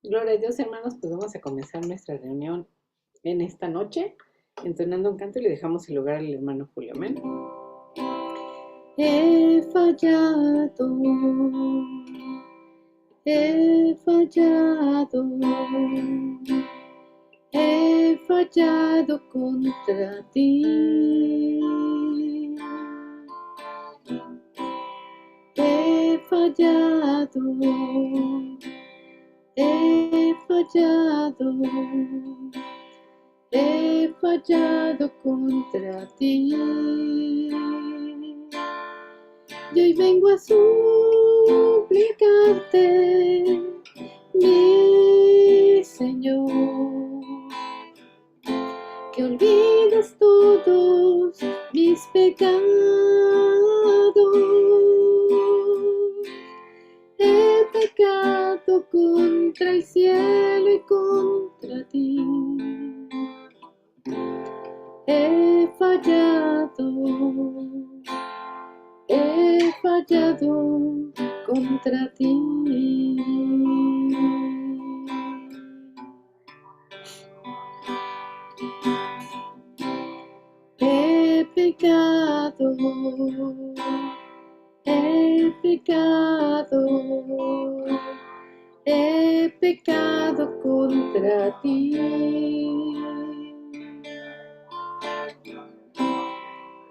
Gloria a Dios, hermanos, pues vamos a comenzar nuestra reunión en esta noche, entonando un canto y le dejamos el lugar al hermano Julio. Amén. He fallado, he fallado, he fallado contra ti. He fallado, he fallado, he fallado contra ti. Y hoy vengo a suplicarte, mi Señor, que olvides todos mis pecados. He pecado contra el cielo y contra ti. He fallado contra ti. He pecado, he pecado, he pecado contra ti.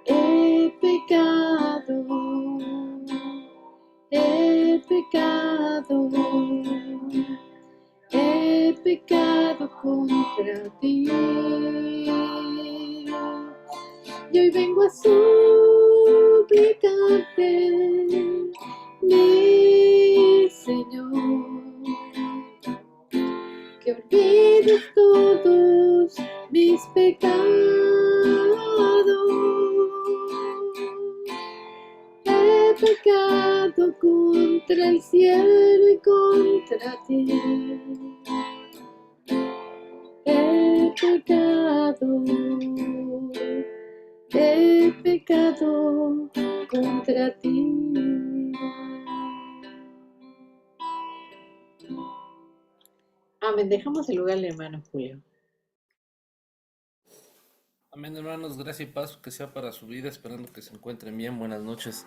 He pecado, he pecado, he pecado contra ti. Y hoy vengo a suplicarte, mi Señor, que olvides todos mis pecados. He pecado contra el cielo y contra ti. He pecado contra ti. Amén. Dejamos el lugar al hermano Julio. Amén, hermanos, gracia y paz que sea para su vida, esperando que se encuentren bien. Buenas noches.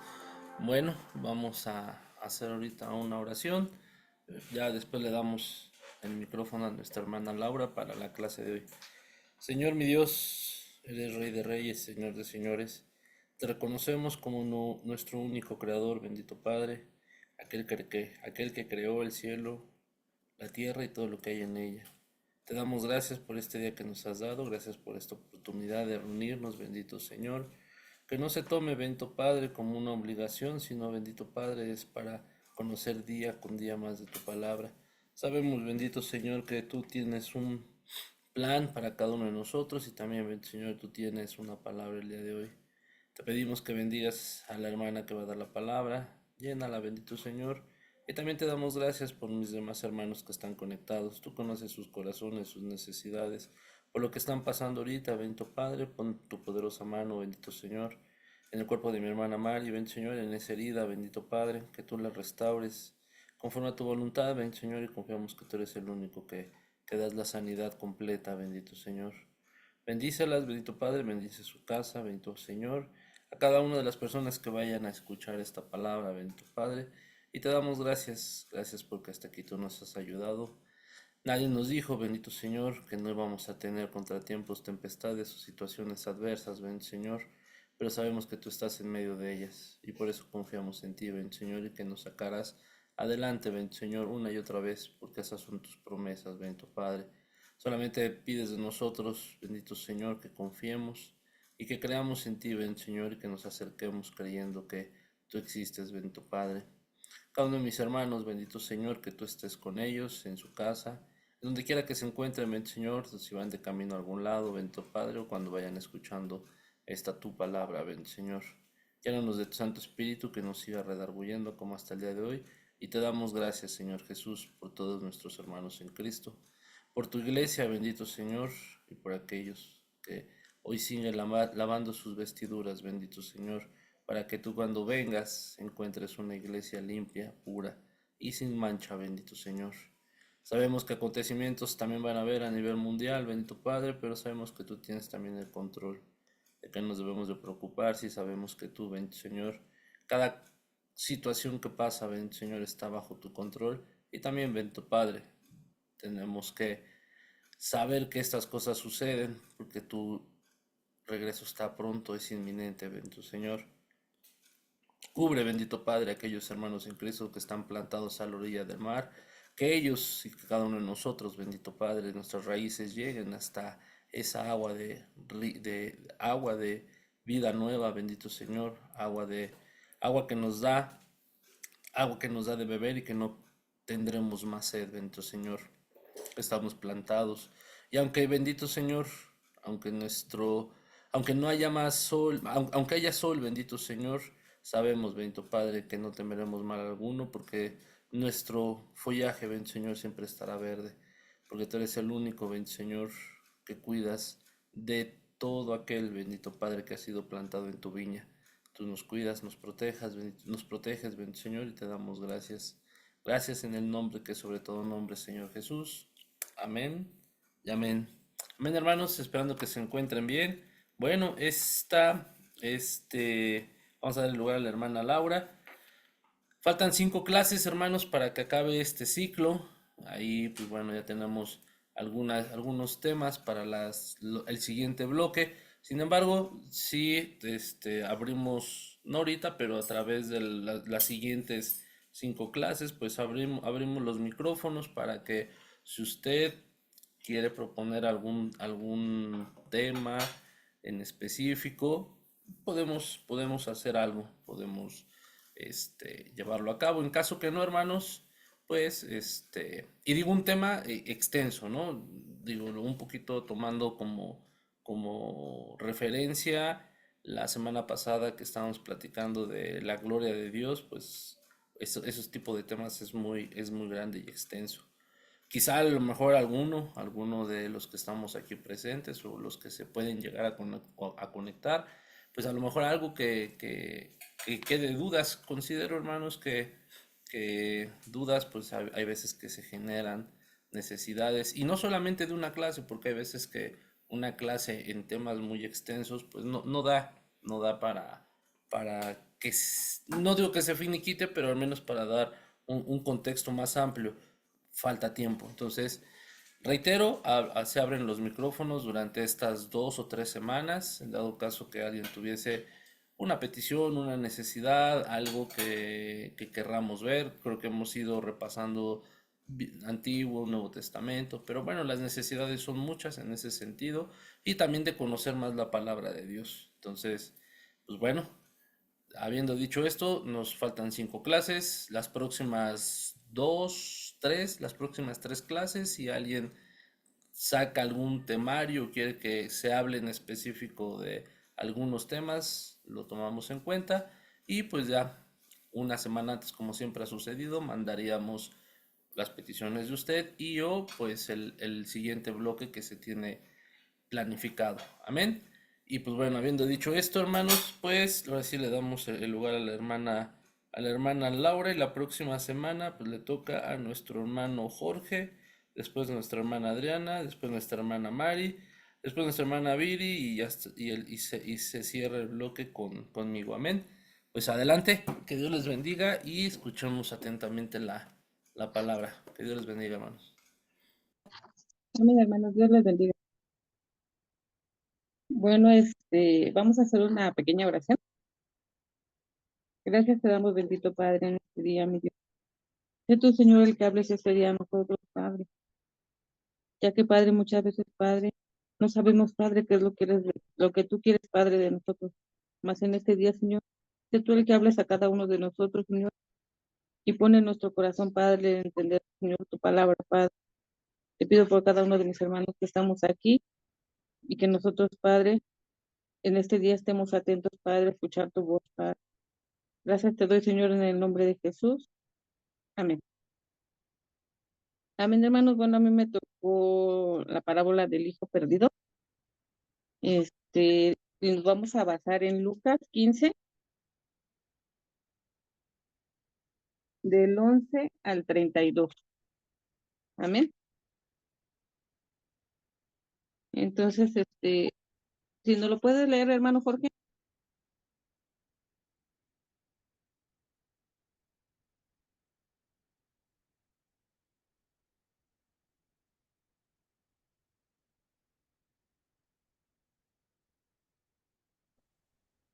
Bueno, vamos a hacer ahorita una oración. Ya después le damos el micrófono a nuestra hermana Laura para la clase de hoy. Señor mi Dios, eres Rey de Reyes, Señor de Señores. Te reconocemos como nuestro único Creador, bendito Padre, aquel que creó el cielo, la tierra y todo lo que hay en ella. Te damos gracias por este día que nos has dado, gracias por esta oportunidad de reunirnos, bendito Señor. Que no se tome, bendito Padre, como una obligación, sino, bendito Padre, es para conocer día con día más de tu palabra. Sabemos, bendito Señor, que tú tienes un plan para cada uno de nosotros y también, bendito Señor, tú tienes una palabra el día de hoy. Te pedimos que bendigas a la hermana que va a dar la palabra, llénala, bendito Señor. Y también te damos gracias por mis demás hermanos que están conectados. Tú conoces sus corazones, sus necesidades, por lo que están pasando ahorita, bendito Padre. Pon tu poderosa mano, bendito Señor, en el cuerpo de mi hermana Mari, bendito Señor, en esa herida, bendito Padre, que tú la restaures conforme a tu voluntad, bendito Señor, y confiamos que tú eres el único que das la sanidad completa, bendito Señor. Bendícelas, bendito Padre, bendice su casa, bendito Señor, a cada una de las personas que vayan a escuchar esta palabra, bendito Padre. Y te damos gracias, gracias porque hasta aquí tú nos has ayudado. Nadie nos dijo, bendito Señor, que no íbamos a tener contratiempos, tempestades o situaciones adversas, bendito Señor, pero sabemos que tú estás en medio de ellas y por eso confiamos en ti, bendito Señor, y que nos sacarás adelante, bendito Señor, una y otra vez, porque esas son tus promesas, bendito Padre. Solamente pides de nosotros, bendito Señor, que confiemos y que creamos en ti, bendito Señor, y que nos acerquemos creyendo que tú existes, bendito Padre. Cada uno de mis hermanos, bendito Señor, que tú estés con ellos en su casa, donde quiera que se encuentren, bendito Señor, si van de camino a algún lado, bendito Padre, o cuando vayan escuchando esta tu palabra, bendito Señor. Llénanos de tu Santo Espíritu que nos siga redarguyendo como hasta el día de hoy. Y te damos gracias, Señor Jesús, por todos nuestros hermanos en Cristo, por tu iglesia, bendito Señor, y por aquellos que hoy siguen lavando sus vestiduras, bendito Señor, para que tú cuando vengas encuentres una iglesia limpia, pura y sin mancha, bendito Señor. Sabemos que acontecimientos también van a haber a nivel mundial, bendito Padre, pero sabemos que tú tienes también el control, de que nos debemos de preocupar si sabemos que tú, bendito Señor, cada situación que pasa, bendito Señor, está bajo tu control. Y también, bendito Padre, tenemos que saber que estas cosas suceden porque tu regreso está pronto, es inminente, bendito Señor. Cubre, bendito Padre, a aquellos hermanos en Cristo que están plantados a la orilla del mar, que ellos y que cada uno de nosotros, bendito Padre, nuestras raíces lleguen hasta esa agua de vida nueva, bendito Señor, agua que nos da, agua que nos da de beber y que no tendremos más sed, bendito Señor. Estamos plantados. Y aunque, bendito Señor, aunque nuestro, aunque no haya más sol, aunque haya sol, bendito Señor, sabemos, bendito Padre, que no temeremos mal alguno, porque nuestro follaje, bendito Señor, siempre estará verde, porque tú eres el único, bendito Señor, que cuidas de todo aquel, bendito Padre, que ha sido plantado en tu viña. Tú nos cuidas, nos proteges, bendito Señor, y te damos gracias. Gracias en el nombre que sobre todo nombre, Señor Jesús. Amén y amén. Amén, hermanos, esperando que se encuentren bien. Bueno, vamos a darle lugar a la hermana Laura. Faltan 5 clases, hermanos, para que acabe este ciclo. Ahí, pues bueno, ya tenemos algunos temas para el siguiente bloque. Sin embargo, sí, abrimos, no ahorita, pero a través de las siguientes 5 clases, pues abrimos los micrófonos para que si usted quiere proponer algún tema en específico, podemos hacer algo, podemos llevarlo a cabo. En caso que no, hermanos, pues, y digo un tema extenso, ¿no? Digo, un poquito tomando como referencia la semana pasada que estábamos platicando de la gloria de Dios, pues esos tipos de temas es muy grande y extenso. Quizá a lo mejor alguno de los que estamos aquí presentes o los que se pueden llegar a conectar, pues a lo mejor algo que quede dudas. Considero, hermanos, que dudas, pues hay veces que se generan necesidades, y no solamente de una clase, porque hay veces que una clase en temas muy extensos, pues no da no digo que se finiquite, pero al menos para dar un contexto más amplio falta tiempo. Entonces, reitero, se abren los micrófonos durante estas 2 o 3 semanas, en dado caso que alguien tuviese una petición, una necesidad, algo que querramos ver. Creo que hemos ido repasando Antiguo, Nuevo Testamento, pero bueno, las necesidades son muchas en ese sentido y también de conocer más la palabra de Dios. Entonces, pues bueno, habiendo dicho esto, nos faltan 5 clases. Las próximas 3 clases, si alguien saca algún temario o quiere que se hable en específico de algunos temas, lo tomamos en cuenta. Y pues ya una semana antes, como siempre ha sucedido, mandaríamos las peticiones de usted y yo, pues el siguiente bloque que se tiene planificado. Amén. Y pues bueno, habiendo dicho esto, hermanos, pues ahora sí le damos el lugar a la hermana Laura, y la próxima semana pues le toca a nuestro hermano Jorge, después nuestra hermana Adriana, después nuestra hermana Mari, después nuestra hermana Viri, y se cierra el bloque conmigo. Amén. Pues adelante, que Dios les bendiga y escuchemos atentamente la palabra. Que Dios les bendiga, hermanos. Amén, hermanos, Dios les bendiga. Bueno, vamos a hacer una pequeña oración. Gracias te damos, bendito Padre, en este día, mi Dios. Sé tú, Señor, el que hables este día a nosotros, Padre. Ya que, Padre, muchas veces, Padre, no sabemos, Padre, qué es lo que tú quieres, Padre, de nosotros. Más en este día, Señor, sé tú el que hables a cada uno de nosotros, Señor, y pone en nuestro corazón, Padre, el entender, Señor, tu palabra, Padre. Te pido por cada uno de mis hermanos que estamos aquí y que nosotros, Padre, en este día estemos atentos, Padre, a escuchar tu voz, Padre. Gracias te doy, Señor, en el nombre de Jesús. Amén. Amén, hermanos. Bueno, a mí me tocó la parábola del hijo perdido. Y nos vamos a basar en Lucas 15, del 11 al 32. Amén. Entonces, si no lo puedes leer, hermano Jorge.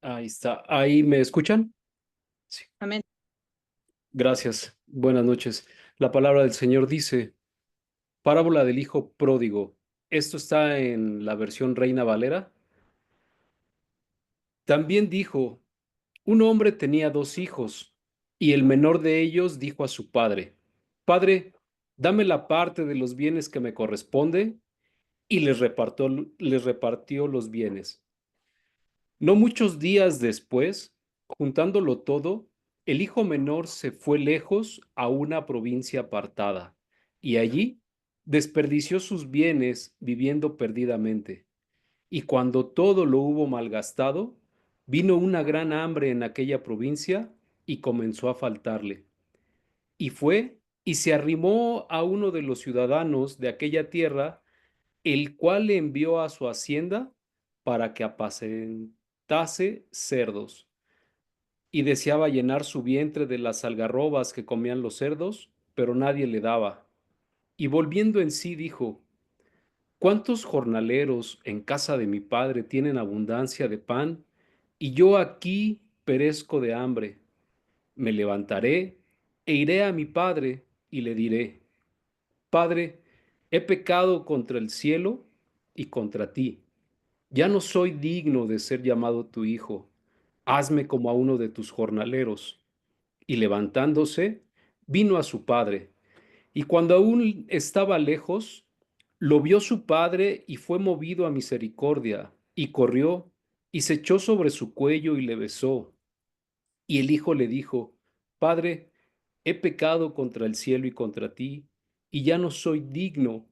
Ahí está. ¿Ahí me escuchan? Sí. Amén. Gracias. Buenas noches. La palabra del Señor dice, parábola del hijo pródigo. Esto está en la versión Reina Valera. También dijo, un hombre tenía dos hijos, y el menor de ellos dijo a su padre, Padre, dame la parte de los bienes que me corresponde, y les repartió los bienes. No muchos días después, juntándolo todo, el hijo menor se fue lejos a una provincia apartada, y allí desperdició sus bienes viviendo perdidamente. Y cuando todo lo hubo malgastado, vino una gran hambre en aquella provincia y comenzó a faltarle. Y fue y se arrimó a uno de los ciudadanos de aquella tierra, el cual le envió a su hacienda para que apacentase cerdos, y deseaba llenar su vientre de las algarrobas que comían los cerdos, pero nadie le daba. Y volviendo en sí dijo, ¿cuántos jornaleros en casa de mi padre tienen abundancia de pan, y yo aquí perezco de hambre? Me levantaré e iré a mi padre y le diré, Padre, he pecado contra el cielo y contra ti. Ya no soy digno de ser llamado tu hijo. Hazme como a uno de tus jornaleros. Y levantándose, vino a su padre. Y cuando aún estaba lejos, lo vio su padre y fue movido a misericordia, y corrió y se echó sobre su cuello y le besó. Y el hijo le dijo, Padre, he pecado contra el cielo y contra ti, y ya no soy digno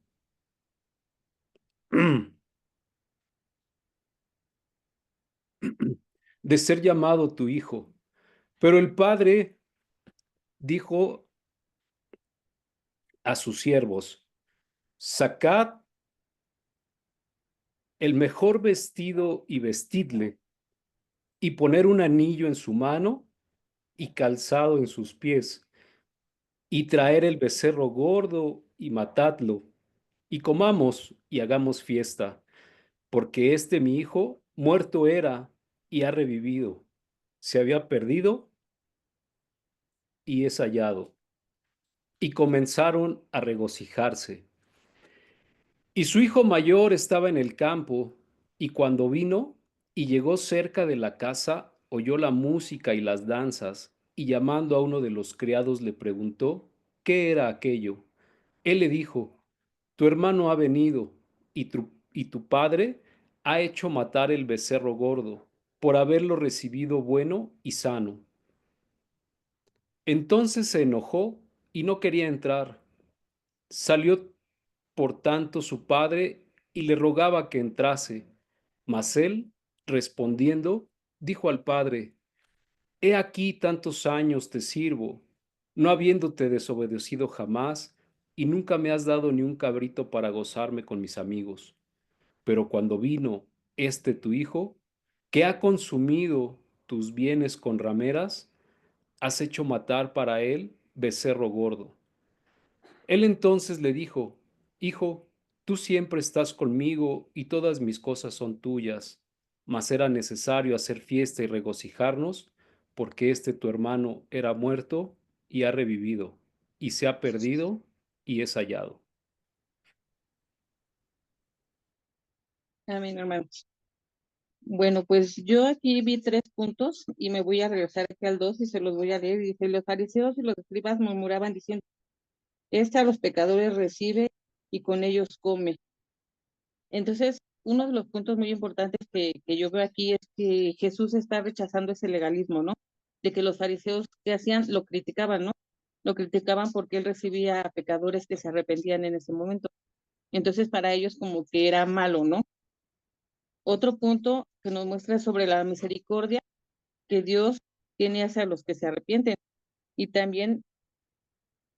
de ser llamado tu hijo. Pero el padre dijo a sus siervos, sacad el mejor vestido y vestidle, y poner un anillo en su mano y calzado en sus pies, y traer el becerro gordo y matadlo, y comamos y hagamos fiesta, porque este mi hijo muerto era y ha revivido, se había perdido y es hallado. Y comenzaron a regocijarse. Y su hijo mayor estaba en el campo, y cuando vino y llegó cerca de la casa, oyó la música y las danzas, y llamando a uno de los criados le preguntó, ¿qué era aquello? Él le dijo, tu hermano ha venido, y tu padre ha hecho matar el becerro gordo, por haberlo recibido bueno y sano. Entonces se enojó y no quería entrar. Salió por tanto su padre y le rogaba que entrase. Mas él, respondiendo, dijo al padre, He aquí tantos años te sirvo, no habiéndote desobedecido jamás, y nunca me has dado ni un cabrito para gozarme con mis amigos. Pero cuando vino este tu hijo, que ha consumido tus bienes con rameras, has hecho matar para él becerro gordo. Él entonces le dijo, Hijo, tú siempre estás conmigo y todas mis cosas son tuyas, mas era necesario hacer fiesta y regocijarnos, porque este tu hermano era muerto y ha revivido, y se ha perdido y es hallado. Amén, hermano. Bueno, pues yo aquí vi 3 puntos y me voy a regresar aquí al 2 y se los voy a leer. Dice, los fariseos y los escribas murmuraban diciendo, a los pecadores recibe y con ellos come. Entonces, uno de los puntos muy importantes que yo veo aquí es que Jesús está rechazando ese legalismo, ¿no? De que los fariseos que hacían lo criticaban, ¿no? Lo criticaban porque él recibía a pecadores que se arrepentían en ese momento. Entonces, para ellos como que era malo, ¿no? Otro punto que nos muestra sobre la misericordia que Dios tiene hacia los que se arrepienten y también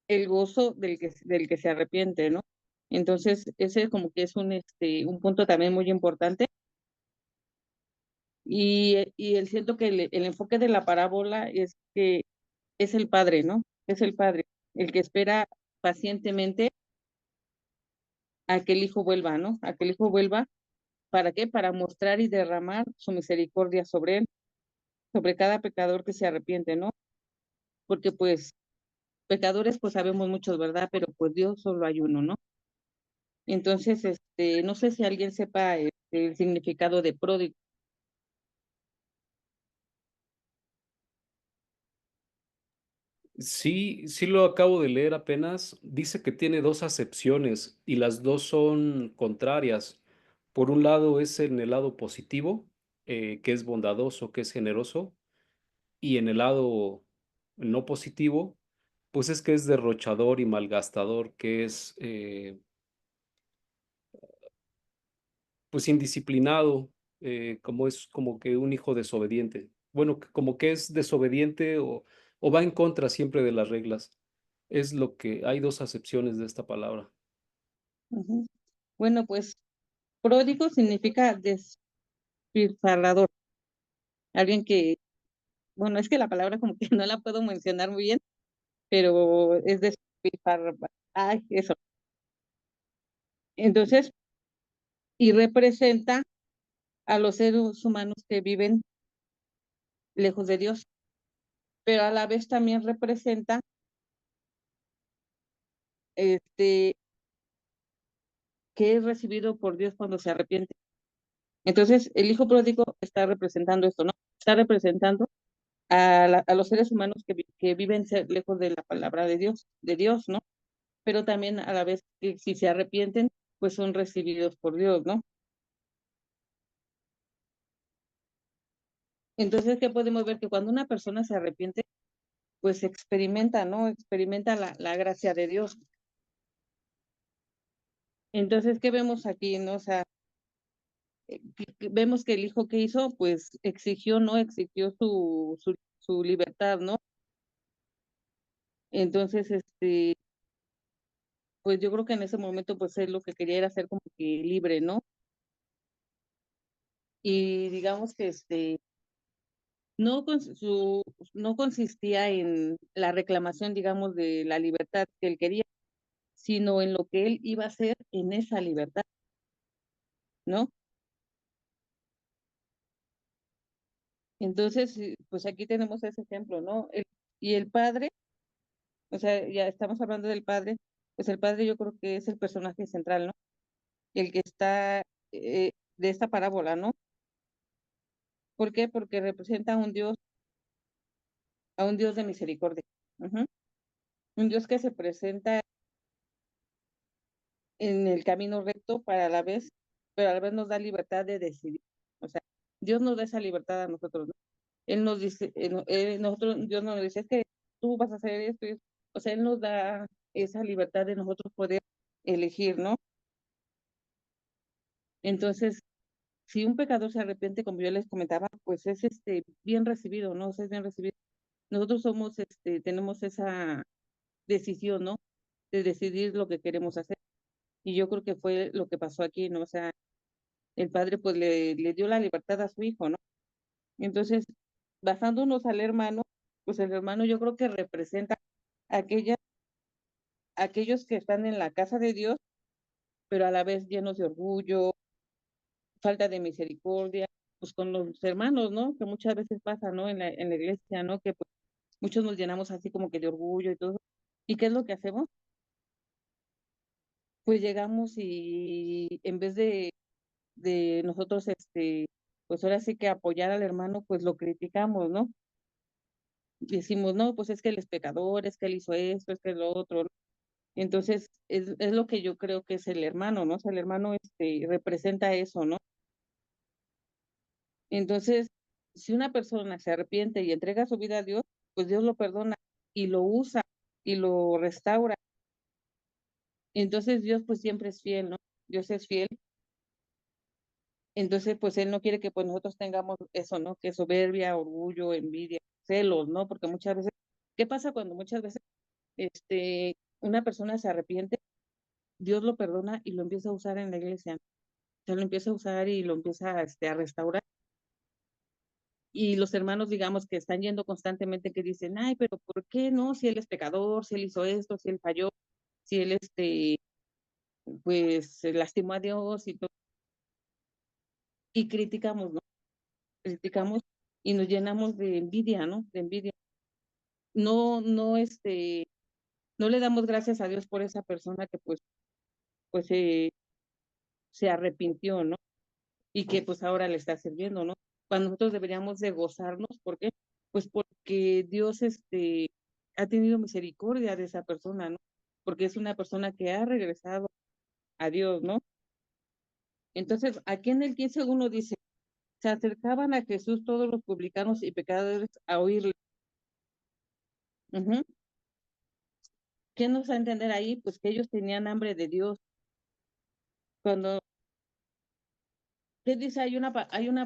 el gozo del que se arrepiente, ¿no? Entonces, ese como que es un punto también muy importante. Y el siento que el enfoque de la parábola es que es el padre, ¿no? Es el padre, el que espera pacientemente a que el hijo vuelva, ¿no? A que el hijo vuelva, ¿para qué? Para mostrar y derramar su misericordia sobre él, sobre cada pecador que se arrepiente, ¿no? Porque pues pecadores pues sabemos muchos, ¿verdad? Pero pues Dios solo hay uno, ¿no? Entonces, no sé si alguien sepa el significado de pródigo. Sí, sí lo acabo de leer apenas. Dice que tiene dos acepciones y las dos son contrarias. Por un lado es en el lado positivo, que es bondadoso, que es generoso, y en el lado no positivo, pues es que es derrochador y malgastador, que es pues indisciplinado, como es como que un hijo desobediente. Bueno, como que es desobediente o va en contra siempre de las reglas. Es lo que hay dos acepciones de esta palabra. Ujú. Bueno, pues pródigo significa despilfarrador, alguien que, bueno, es que la palabra como que no la puedo mencionar muy bien, pero es despilfarrador. Ay, eso. Entonces, y representa a los seres humanos que viven lejos de Dios, pero a la vez también representa este que es recibido por Dios cuando se arrepiente. Entonces, el hijo pródigo está representando esto, ¿no? Está representando a los seres humanos que viven lejos de la palabra de Dios, ¿no? Pero también a la vez que si se arrepienten, pues son recibidos por Dios, ¿no? Entonces, ¿qué podemos ver? Que cuando una persona se arrepiente, pues experimenta, ¿no? Experimenta la gracia de Dios. Entonces, ¿qué vemos aquí, no? O sea, vemos que el hijo que hizo, pues exigió, ¿no? Exigió su libertad, ¿no? Entonces, pues yo creo que en ese momento, pues él lo que quería era ser como que libre, ¿no? Y digamos que no, no consistía en la reclamación, digamos, de la libertad que él quería, sino en lo que él iba a hacer en esa libertad, ¿no? Entonces, pues aquí tenemos ese ejemplo, ¿no? Y el padre, o sea, ya estamos hablando del padre, pues el padre yo creo que es el personaje central, ¿no? El que está de esta parábola, ¿no? ¿Por qué? Porque representa a un Dios de misericordia. Ujú. Un Dios que se presenta en el camino recto para a la vez, pero a la vez nos da libertad de decidir. O sea, Dios nos da esa libertad a nosotros, ¿no? Él nos dice, Dios nos dice, es que tú vas a hacer esto, y esto. O sea, Él nos da esa libertad de nosotros poder elegir, ¿no? Entonces, si un pecador se arrepiente, como yo les comentaba, pues es bien recibido, ¿no? O sea, es bien recibido. Nosotros tenemos esa decisión, ¿no? De decidir lo que queremos hacer. Y yo creo que fue lo que pasó aquí, ¿no? O sea, el padre pues le dio la libertad a su hijo, ¿no? Entonces, basándonos al hermano, pues el hermano yo creo que representa aquella, aquellos que están en la casa de Dios, pero a la vez llenos de orgullo, falta de misericordia, pues con los hermanos, ¿no? Que muchas veces pasa, ¿no? En la iglesia, ¿no? Que pues, muchos nos llenamos así como que de orgullo y todo. ¿Y qué es lo que hacemos? Pues llegamos y en vez de nosotros, pues ahora sí que apoyar al hermano, pues lo criticamos, ¿no? Decimos, no, pues es que él es pecador, es que él hizo esto, es que es lo otro, ¿no? Entonces, es lo que yo creo que es el hermano, ¿no? O sea, el hermano, representa eso, ¿no? Entonces, si una persona se arrepiente y entrega su vida a Dios, pues Dios lo perdona y lo usa y lo restaura. Entonces, Dios pues siempre es fiel, ¿no? Dios es fiel. Entonces, pues Él no quiere que pues nosotros tengamos eso, ¿no? Que soberbia, orgullo, envidia, celos, ¿no? Porque muchas veces, ¿qué pasa cuando muchas veces una persona se arrepiente, Dios lo perdona y lo empieza a usar en la iglesia. O sea, lo empieza a usar y lo empieza a restaurar. Y los hermanos, digamos, que están yendo constantemente, que dicen, ay, pero ¿por qué no? Si él es pecador, si él hizo esto, si él falló, si él, pues, se lastimó a Dios y todo. Y criticamos, ¿no? Criticamos y nos llenamos de envidia, ¿no? De envidia. No, no, no le damos gracias a Dios por esa persona que pues se arrepintió, ¿no? Y que pues ahora le está sirviendo, ¿no? Cuando nosotros deberíamos de gozarnos, ¿por qué? Pues porque Dios, ha tenido misericordia de esa persona, ¿no? Porque es una persona que ha regresado a Dios, ¿no? Entonces, aquí en el 15:1 dice, se acercaban a Jesús todos los publicanos y pecadores a oírle. Ujú. ¿Qué nos da a entender ahí? Pues que ellos tenían hambre de Dios. Cuando, ¿qué dice? Hay una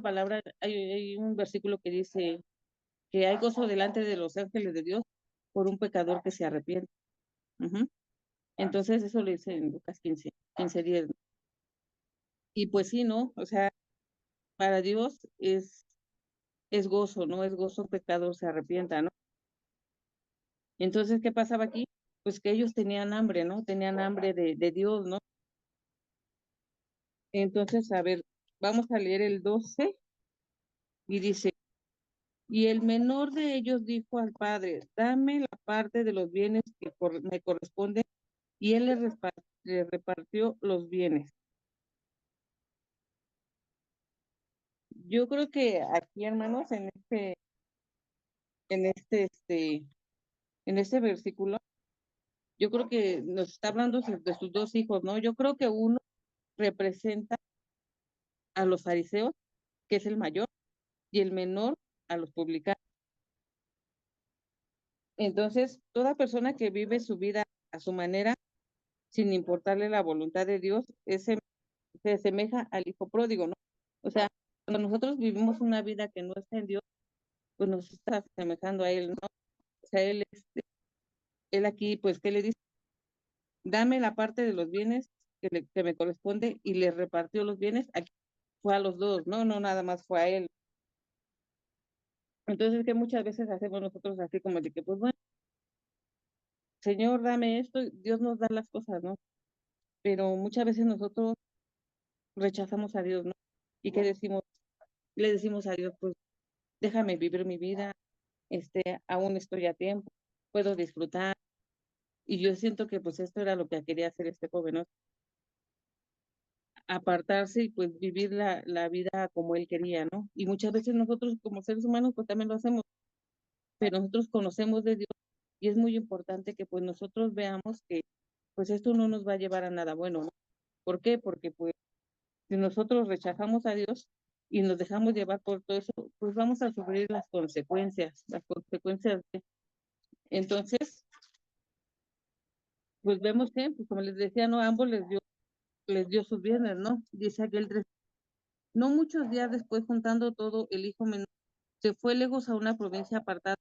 palabra, hay un versículo que dice que hay gozo delante de los ángeles de Dios por un pecador que se arrepiente. Ujú. Entonces, eso lo dice en Lucas 15:10. Y pues sí, ¿no? O sea, para Dios es gozo, ¿no? Es gozo un pecador se arrepienta, ¿no? Entonces, ¿qué pasaba aquí? Pues que ellos tenían hambre, ¿no? Tenían hambre de Dios, ¿no? Entonces, a ver, vamos a leer el 12 y dice, y el menor de ellos dijo al padre, dame la parte de los bienes que me corresponden, y él le repartió los bienes. Yo creo que aquí, hermanos, en este, este, en este versículo, yo creo que nos está hablando de sus dos hijos, ¿no? Yo creo que uno representa a los fariseos, que es el mayor, y el menor a los publicanos. Entonces, toda persona que vive su vida a su manera, sin importarle la voluntad de Dios, se asemeja al hijo pródigo, ¿no? O sea, cuando nosotros vivimos una vida que no está en Dios, pues nos está asemejando a él, ¿no? O sea, él aquí, pues, ¿qué le dice? Dame la parte de los bienes que me corresponde, y le repartió los bienes. Aquí fue a los dos, ¿no? No nada más fue a él. Entonces, que muchas veces hacemos nosotros así como de que, pues bueno, Señor, dame esto, Dios nos da las cosas, ¿no? Pero muchas veces nosotros rechazamos a Dios, ¿no? Y que decimos, le decimos a Dios, pues déjame vivir mi vida, aún estoy a tiempo, puedo disfrutar. Y yo siento que pues esto era lo que quería hacer este joven, ¿no? Apartarse y pues vivir la vida como él quería, ¿no? Y muchas veces nosotros como seres humanos pues también lo hacemos, pero nosotros conocemos de Dios y es muy importante que pues nosotros veamos que pues esto no nos va a llevar a nada bueno, ¿no? ¿Por qué? Porque pues si nosotros rechazamos a Dios y nos dejamos llevar por todo eso, pues vamos a sufrir las consecuencias Entonces, pues vemos que, pues como les decía, no, a ambos les dio sus bienes, ¿no? Dice aquel 3. No muchos días después, juntando todo, el hijo menor se fue lejos a una provincia apartada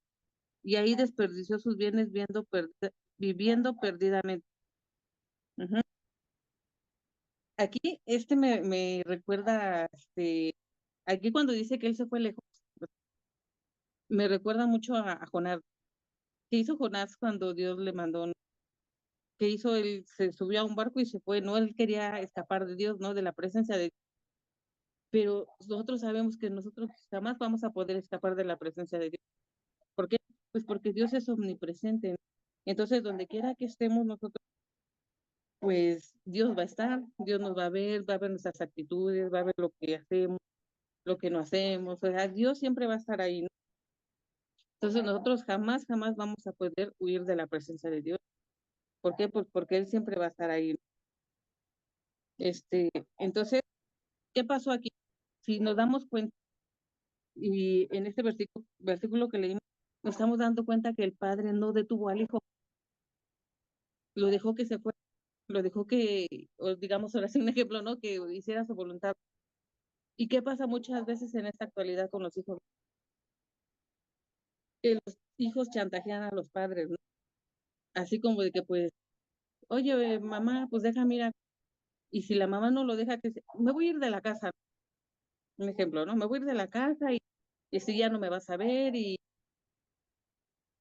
y ahí desperdició sus bienes viviendo perdidamente. Ujú. Aquí me recuerda, aquí cuando dice que él se fue lejos, me recuerda mucho a Jonás. ¿Qué hizo Jonás cuando Dios le mandó? ¿Qué hizo? Él se subió a un barco y se fue, ¿no? Él quería escapar de Dios, ¿no? De la presencia de Dios. Pero nosotros sabemos que nosotros jamás vamos a poder escapar de la presencia de Dios. ¿Por qué? Pues porque Dios es omnipresente, ¿no? Entonces, donde quiera que estemos nosotros, pues Dios va a estar, Dios nos va a ver nuestras actitudes, va a ver lo que hacemos, lo que no hacemos, o sea, Dios siempre va a estar ahí, ¿no? Entonces nosotros jamás, jamás vamos a poder huir de la presencia de Dios. ¿Por qué? Pues porque Él siempre va a estar ahí, ¿no? Entonces, ¿qué pasó aquí? Si nos damos cuenta, y en este versículo que leímos, nos estamos dando cuenta que el Padre no detuvo al Hijo, lo dejó que se fuera, lo dejó que, o digamos, ahora sí un ejemplo, ¿no? Que hiciera su voluntad. ¿Y qué pasa muchas veces en esta actualidad con los hijos? Que los hijos chantajean a los padres, ¿no? así como de que pues, oye, mamá, pues déjame ir a... Y si la mamá no lo deja, me voy a ir de la casa, un ejemplo, ¿no? Me voy a ir de la casa y si ya no me vas a ver y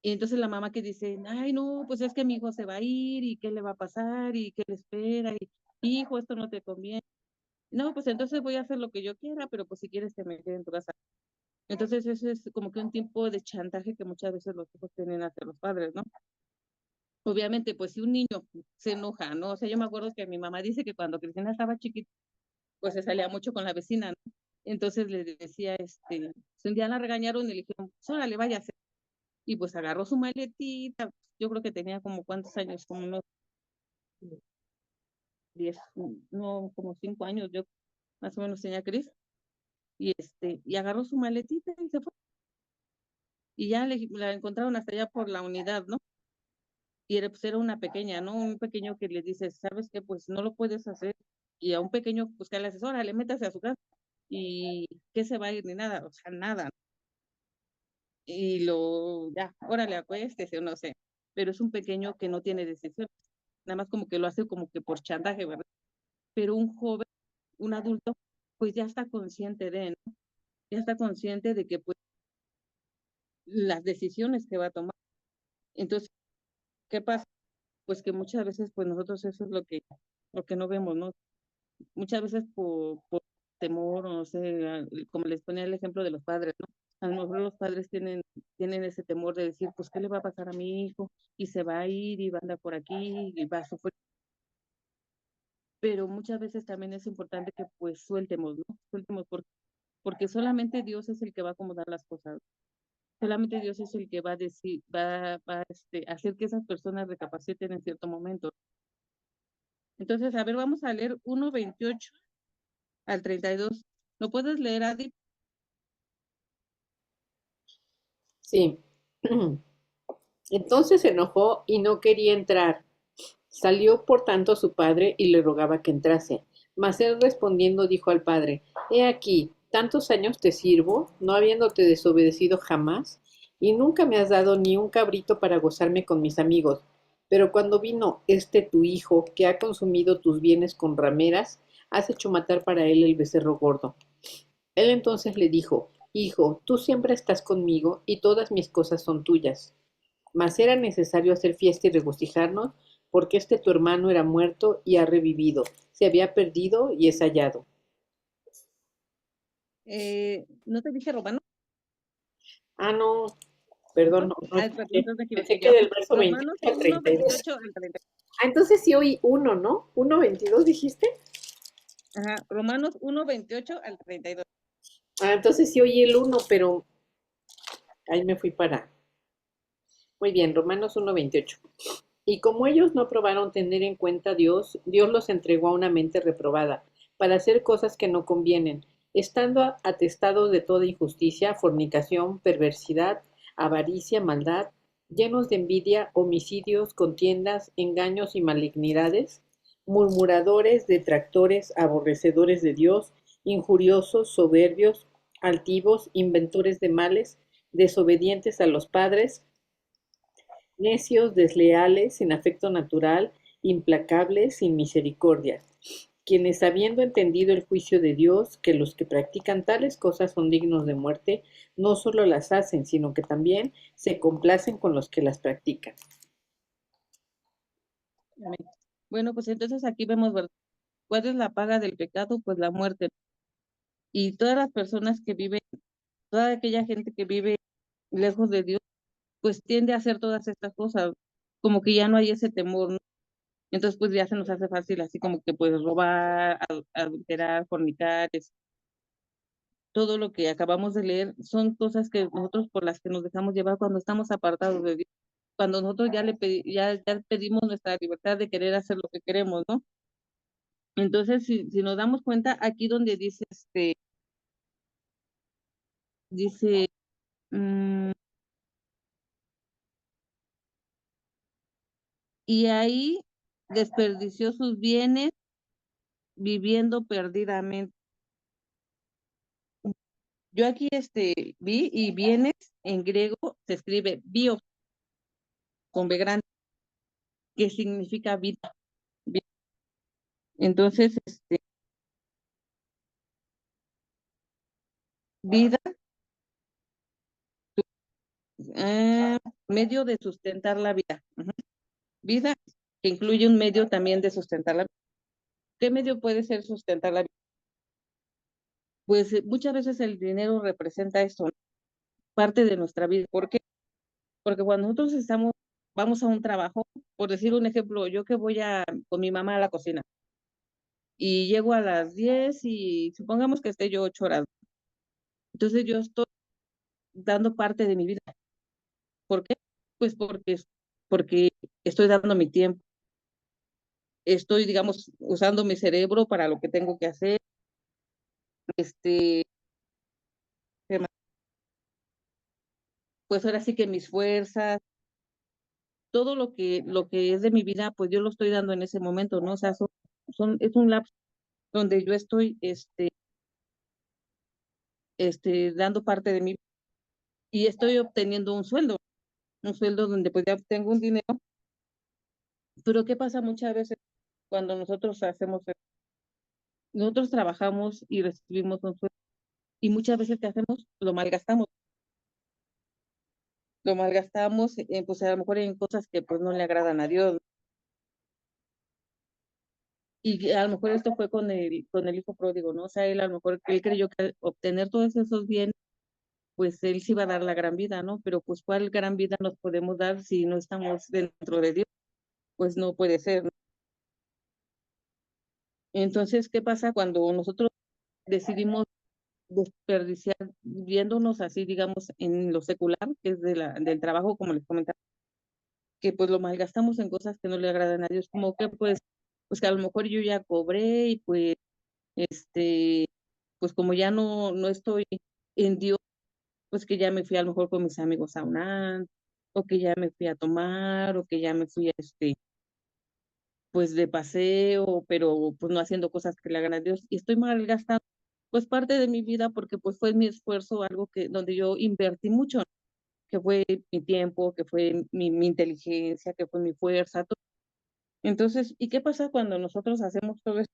entonces la mamá que dice, ay, no, pues es que mi hijo se va a ir y qué le va a pasar y qué le espera y hijo, esto no te conviene. No, pues entonces voy a hacer lo que yo quiera, pero pues si quieres que me quede en tu casa. Entonces eso es como que un tipo de chantaje que muchas veces los hijos tienen hacia los padres, ¿no? Obviamente, pues si un niño se enoja, ¿no? O sea, yo me acuerdo que mi mamá dice que cuando Cristina estaba chiquita, pues se salía mucho con la vecina, ¿no? Entonces le decía, pues, un día la regañaron y le dijeron, pues órale, váyase. Y pues agarró su maletita, yo creo que tenía como cuántos años, como unos 10, no, como 5 años, yo más o menos tenía Cris, y agarró su maletita y se fue. Y ya la encontraron hasta allá por la unidad, ¿no? Y pues era una pequeña, ¿no? Un pequeño que le dice, ¿sabes qué? Pues no lo puedes hacer. Y a un pequeño, pues que le asesora, le métase a su casa. Y que se va a ir ni nada, o sea, nada. Y ya, órale, acuéstese, o no sé. Pero es un pequeño que no tiene decisión. Nada más como que lo hace como que por chantaje, ¿verdad? Pero un joven, un adulto, pues ya está consciente ¿no? Ya está consciente de que, pues, las decisiones que va a tomar. Entonces, ¿qué pasa? Pues que muchas veces, pues nosotros eso es lo que no vemos, ¿no? Muchas veces por temor, o no sé, como les ponía el ejemplo de los padres, ¿no? A lo mejor los padres tienen ese temor de decir, pues, ¿qué le va a pasar a mi hijo? Y se va a ir y va a andar por aquí y va a sufrir. Pero muchas veces también es importante que pues sueltemos, ¿no? Sueltemos porque solamente Dios es el que va a acomodar las cosas. Solamente Dios es el que va a decir, hacer que esas personas recapaciten en cierto momento. Entonces, a ver, vamos a leer 1:28 al 32. ¿Lo puedes leer, Adi? Sí. Entonces se enojó y no quería entrar. Salió por tanto su padre y le rogaba que entrase. Mas él respondiendo dijo al padre: He aquí, tantos años te sirvo, no habiéndote desobedecido jamás, y nunca me has dado ni un cabrito para gozarme con mis amigos. Pero cuando vino este tu hijo, que ha consumido tus bienes con rameras, has hecho matar para él el becerro gordo. Él entonces le dijo: Hijo, tú siempre estás conmigo, y todas mis cosas son tuyas. Mas era necesario hacer fiesta y regocijarnos, porque este tu hermano era muerto y ha revivido, se había perdido y es hallado. ¿No te dije Romano? Ah, no, perdón, ¿No? no, no Perdón, escuché. entonces me Pensé equivoqué que yo. del verso Romanos 28 al 1, 32. 28 al 30. Ah, entonces sí oí uno, ¿no? 1:22 dijiste. Ajá, Romanos 1:28 al 32. Ah, entonces sí oí el uno, pero ahí me fui para. Muy bien, Romanos 1:28. Y como ellos no probaron tener en cuenta a Dios, Dios los entregó a una mente reprobada, para hacer cosas que no convienen, estando atestados de toda injusticia, fornicación, perversidad, avaricia, maldad, llenos de envidia, homicidios, contiendas, engaños y malignidades, murmuradores, detractores, aborrecedores de Dios, injuriosos, soberbios, altivos, inventores de males, desobedientes a los padres, necios, desleales, sin afecto natural, implacables, sin misericordia, quienes habiendo entendido el juicio de Dios, que los que practican tales cosas son dignos de muerte, no solo las hacen, sino que también se complacen con los que las practican. Amén. Bueno, pues entonces aquí vemos, ¿verdad? ¿Cuál es la paga del pecado? Pues la muerte. Y todas las personas que viven, toda aquella gente que vive lejos de Dios, pues tiende a hacer todas estas cosas, como que ya no hay ese temor, ¿no? Entonces, pues ya se nos hace fácil, así como que puedes robar, adulterar, fornicar, todo lo que acabamos de leer, son cosas que nosotros por las que nos dejamos llevar cuando estamos apartados de Dios, cuando nosotros ya pedimos nuestra libertad de querer hacer lo que queremos, ¿no? Entonces, si nos damos cuenta, aquí donde dice, dice, mm, y ahí desperdició sus bienes viviendo perdidamente. Yo aquí vi y bienes en griego se escribe bio con B grande. que significa vida. Entonces, vida, eh, medio de sustentar la vida. Ujú. Vida que incluye un medio también de sustentar la vida. ¿Qué medio puede ser sustentar la vida? Pues muchas veces el dinero representa eso, ¿no? Parte de nuestra vida. ¿Por qué? Porque cuando nosotros vamos a un trabajo, por decir un ejemplo, yo que voy con mi mamá a la cocina y llego a las 10 y supongamos que esté yo 8 horas. Entonces yo estoy dando parte de mi vida. ¿Por qué? Pues porque estoy dando mi tiempo, estoy, digamos, usando mi cerebro para lo que tengo que hacer, este, ¿qué más? Pues ahora sí que mis fuerzas, todo lo que es de mi vida, pues yo lo estoy dando en ese momento, ¿no? O sea, es un lapso donde yo estoy, dando parte de mi vida y estoy obteniendo un sueldo donde pues ya obtengo un dinero, pero ¿qué pasa muchas veces cuando nosotros trabajamos y recibimos un sueldo y muchas veces ¿qué hacemos? Lo malgastamos, pues a lo mejor en cosas que pues no le agradan a Dios. Y a lo mejor esto fue con el hijo pródigo, ¿no? O sea, él a lo mejor él creyó que al obtener todos esos bienes, pues él sí iba a dar la gran vida, ¿no? Pero pues ¿cuál gran vida nos podemos dar si no estamos dentro de Dios? Pues no puede ser, ¿no? Entonces, ¿qué pasa cuando nosotros decidimos desperdiciar, viéndonos así, digamos, en lo secular, que es del trabajo, como les comentaba, que pues lo malgastamos en cosas que no le agradan a Dios, como que pues que a lo mejor yo ya cobré y pues, este, pues como ya no estoy en Dios, pues que ya me fui a lo mejor con mis amigos a un antro, o que ya me fui a tomar, o que ya me fui, pues de paseo, pero pues no haciendo cosas que le hagan a Dios, y estoy malgastando pues parte de mi vida porque pues fue mi esfuerzo, algo donde yo invertí mucho, que fue mi tiempo, que fue mi inteligencia, que fue mi fuerza, todo. Entonces, ¿y qué pasa cuando nosotros hacemos todo esto?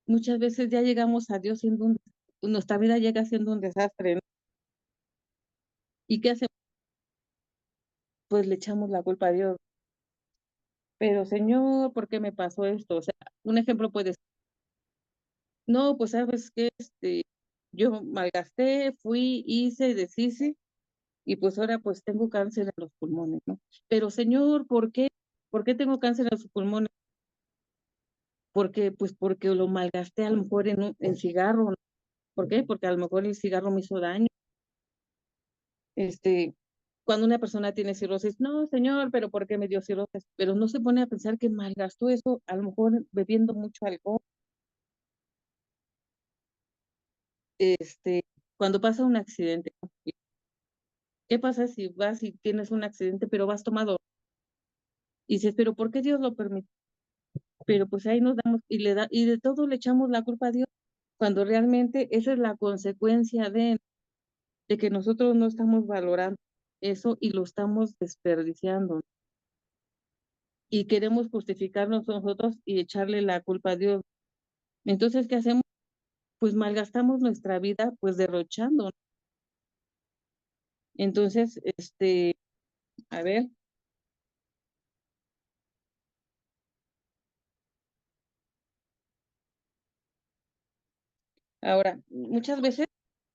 Muchas veces ya llegamos a Dios siendo nuestra vida llega siendo un desastre, ¿no? ¿Y qué hacemos? Pues le echamos la culpa a Dios. Pero Señor, ¿por qué me pasó esto? O sea, un ejemplo puede ser, no, pues sabes que yo malgasté, fui, hice, deshice, y pues ahora pues tengo cáncer en los pulmones, ¿no? Pero Señor, ¿por qué? ¿Por qué tengo cáncer en los pulmones? Porque lo malgasté a lo mejor en cigarro, ¿no? ¿Por qué? Porque a lo mejor el cigarro me hizo daño. Este, cuando una persona tiene cirrosis, no, señor, pero ¿por qué me dio cirrosis? Pero no se pone a pensar que malgastó eso, a lo mejor bebiendo mucho alcohol. Este, cuando pasa un accidente, ¿no? ¿Qué pasa si vas y tienes un accidente, pero vas tomado? Y dices, pero ¿por qué Dios lo permite? Pero pues ahí nos damos y de todo le echamos la culpa a Dios, cuando realmente esa es la consecuencia de que nosotros no estamos valorando eso y lo estamos desperdiciando y queremos justificarnos nosotros y echarle la culpa a Dios. Entonces, ¿qué hacemos? Pues malgastamos nuestra vida pues derrochando. Entonces, a ver, ahora, muchas veces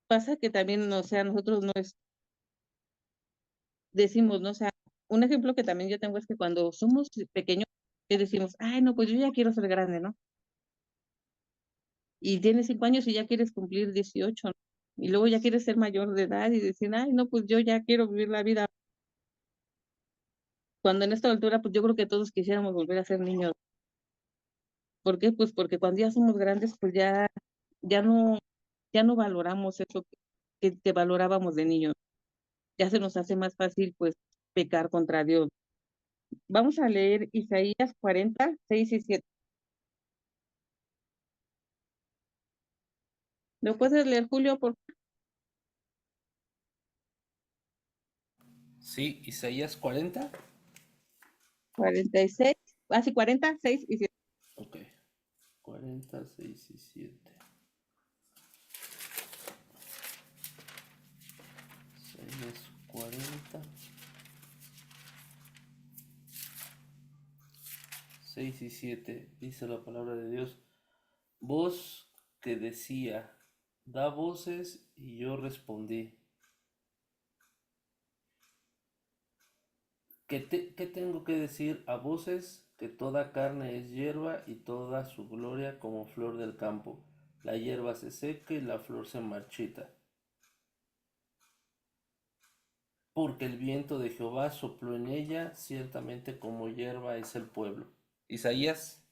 pasa que también, o sea, nosotros no decimos, ¿no? O sea, un ejemplo que también yo tengo es que cuando somos pequeños, que decimos, ay, no, pues yo ya quiero ser grande, ¿no? Y tienes 5 años y ya quieres cumplir 18, ¿no? Y luego ya quieres ser mayor de edad y decir, ay, no, pues yo ya quiero vivir la vida. Cuando en esta altura, pues yo creo que todos quisiéramos volver a ser niños. ¿Por qué? Pues porque cuando ya somos grandes, pues ya no, ya no valoramos eso que valorábamos de niños. Ya se nos hace más fácil, pues, pecar contra Dios. Vamos a leer Isaías 40, 6 y 7. ¿Lo puedes leer, Julio? Sí, Isaías 40. 46, así 40, 6 y 7. Ok. 40, 6 y 7. 6 es 40. 6 y 7. Dice la palabra de Dios. Voz que decía, da voces y yo respondí. ¿Qué tengo que decir a voces? Que toda carne es hierba y toda su gloria como flor del campo. La hierba se seca y la flor se marchita. Porque el viento de Jehová sopló en ella, ciertamente como hierba es el pueblo. Isaías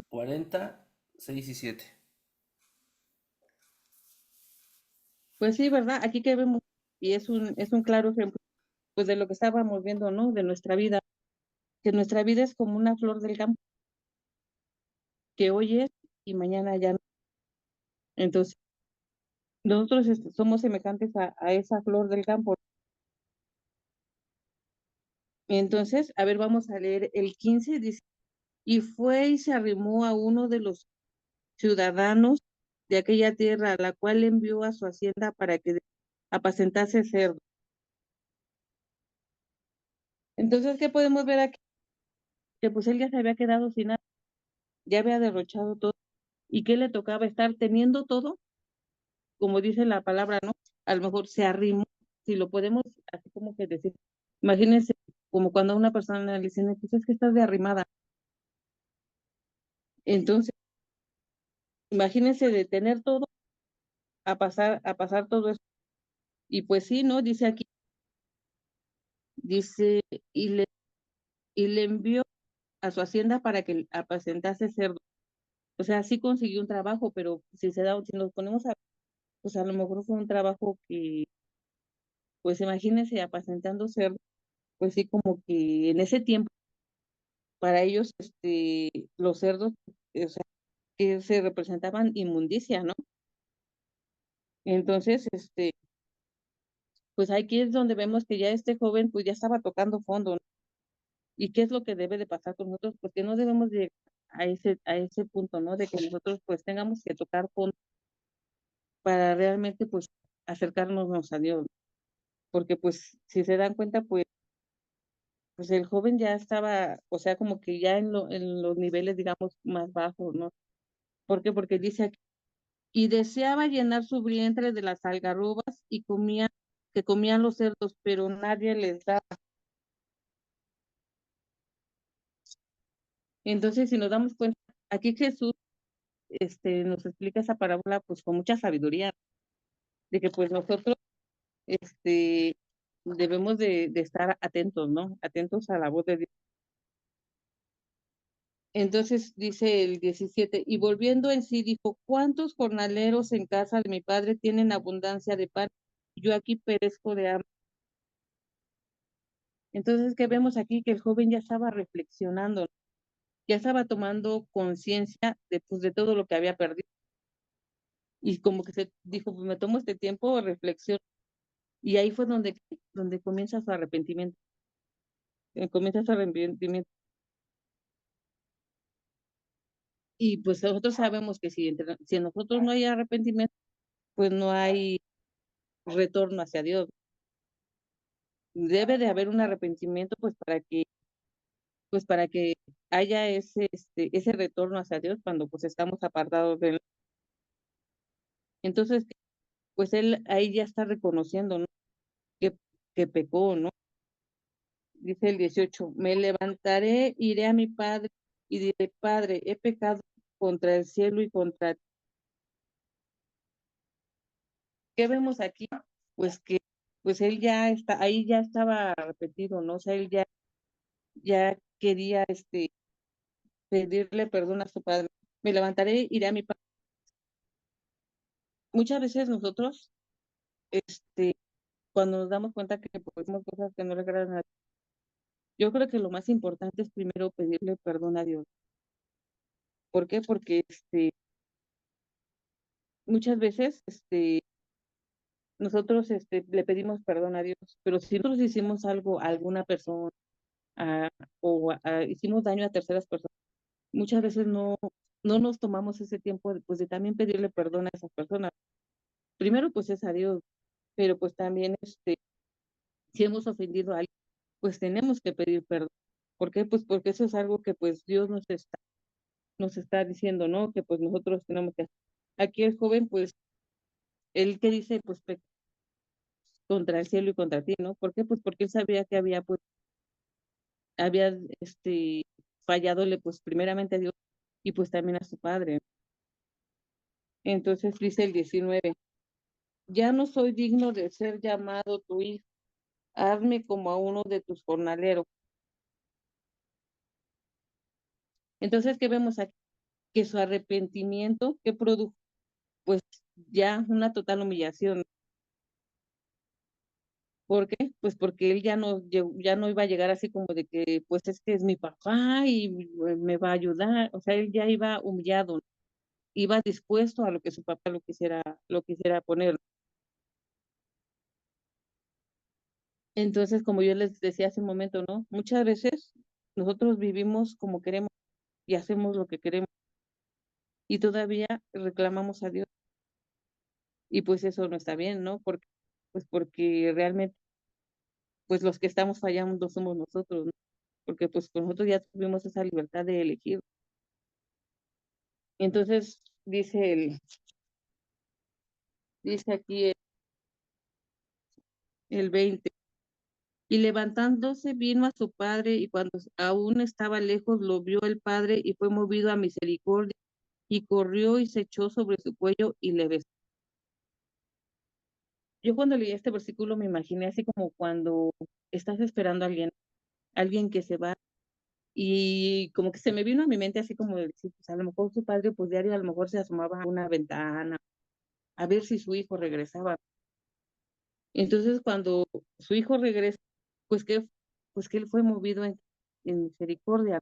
40, 6 y 7. Pues sí, ¿verdad? Aquí que vemos, y es un claro ejemplo, pues de lo que estábamos viendo, ¿no? De nuestra vida, que nuestra vida es como una flor del campo, que hoy es y mañana ya no. Entonces, nosotros somos semejantes a esa flor del campo. Entonces, a ver, vamos a leer el 15, dice, y fue y se arrimó a uno de los ciudadanos de aquella tierra, a la cual envió a su hacienda para que apacentase cerdo. Entonces, ¿qué podemos ver aquí? Que pues él ya se había quedado sin nada, ya había derrochado todo, y que le tocaba estar teniendo todo, como dice la palabra, ¿no? A lo mejor se arrimó, si lo podemos así como que decir, imagínense, como cuando a una persona le dicen, pues es que estás de arrimada. Entonces, imagínense de tener todo a pasar todo eso. Y pues sí, ¿no? Dice aquí, dice, y le, y le envió a su hacienda para que apacentase cerdo. O sea, sí consiguió un trabajo, pero si nos ponemos a, pues a lo mejor fue un trabajo que, pues imagínense apacentando cerdo, pues sí, como que en ese tiempo, para ellos, los cerdos, o sea, que se representaban inmundicia, ¿no? Entonces, pues aquí es donde vemos que ya este joven, pues ya estaba tocando fondo, ¿no? ¿Y qué es lo que debe de pasar con nosotros? Porque no debemos llegar a ese punto, ¿no? De que nosotros pues tengamos que tocar fondo para realmente pues acercarnos a Dios. Porque pues si se dan cuenta pues el joven ya estaba, o sea, como que ya en los niveles, digamos, más bajos, ¿no? ¿Por qué? Porque dice aquí, y deseaba llenar su vientre de las algarrobas y que comían los cerdos, pero nadie les daba. Entonces, si nos damos cuenta, aquí Jesús, nos explica esa parábola pues con mucha sabiduría, de que pues nosotros, este, debemos de estar atentos, ¿no? Atentos a la voz de Dios. Entonces dice el 17, y volviendo en sí, dijo, ¿cuántos jornaleros en casa de mi padre tienen abundancia de pan? Yo aquí perezco de hambre. Entonces, ¿qué vemos aquí? Que el joven ya estaba reflexionando, ¿no? Ya estaba tomando conciencia de todo lo que había perdido. Y como que se dijo, pues me tomo este tiempo, reflexión. Y ahí fue donde comienza su arrepentimiento. Comienza su arrepentimiento. Y pues nosotros sabemos que si en nosotros no hay arrepentimiento, pues no hay retorno hacia Dios. Debe de haber un arrepentimiento pues para que haya ese retorno hacia Dios cuando pues estamos apartados de él. Entonces, pues él ahí ya está reconociendo, ¿no? que, que pecó, ¿no? Dice el 18, me levantaré, iré a mi padre y diré, Padre, he pecado contra el cielo y contra ti. ¿Qué vemos aquí? Pues que pues él ya está, ahí ya estaba arrepentido, ¿no? O sea, él ya quería pedirle perdón a su padre. Me levantaré, iré a mi padre. Muchas veces nosotros, este, cuando nos damos cuenta que hacemos cosas que no le agradan a Dios, yo creo que lo más importante es primero pedirle perdón a Dios. ¿Por qué? Porque muchas veces nosotros le pedimos perdón a Dios, pero si nosotros hicimos algo a alguna persona, a- hicimos daño a terceras personas, muchas veces no nos tomamos ese tiempo de, pues, de también pedirle perdón a esas personas. Primero, pues es a Dios, pero pues también si hemos ofendido a alguien, pues tenemos que pedir perdón. ¿Por qué? Pues porque eso es algo que pues Dios nos está diciendo, ¿no? Que pues nosotros tenemos que hacer. Aquí el joven, pues, él que dice, pues, contra el cielo y contra ti, ¿no? ¿Por qué? Pues porque él sabía que había, falladole, pues, primeramente a Dios y pues también a su padre. Entonces dice el 19, ya no soy digno de ser llamado tu hijo, hazme como a uno de tus jornaleros. Entonces, ¿qué vemos aquí? Que su arrepentimiento, ¿qué produjo? Pues ya una total humillación. ¿Por qué? Pues porque él ya no iba a llegar así como de que, pues es que es mi papá y me va a ayudar. O sea, él ya iba humillado, iba dispuesto a lo que su papá lo quisiera poner. Entonces, como yo les decía hace un momento, ¿no? Muchas veces nosotros vivimos como queremos y hacemos lo que queremos y todavía reclamamos a Dios. Y pues eso no está bien, ¿no? Pues porque realmente, pues los que estamos fallando somos nosotros, ¿no? Porque pues con nosotros ya tuvimos esa libertad de elegir. Entonces, dice aquí el 20, y levantándose vino a su padre, y cuando aún estaba lejos, lo vio el padre, y fue movido a misericordia, y corrió y se echó sobre su cuello y le besó. Yo cuando leí este versículo me imaginé así como cuando estás esperando a alguien que se va, y como que se me vino a mi mente así como de decir, pues a lo mejor su padre, pues diario a lo mejor se asomaba a una ventana a ver si su hijo regresaba. Entonces, cuando su hijo regresa, pues que él fue movido en misericordia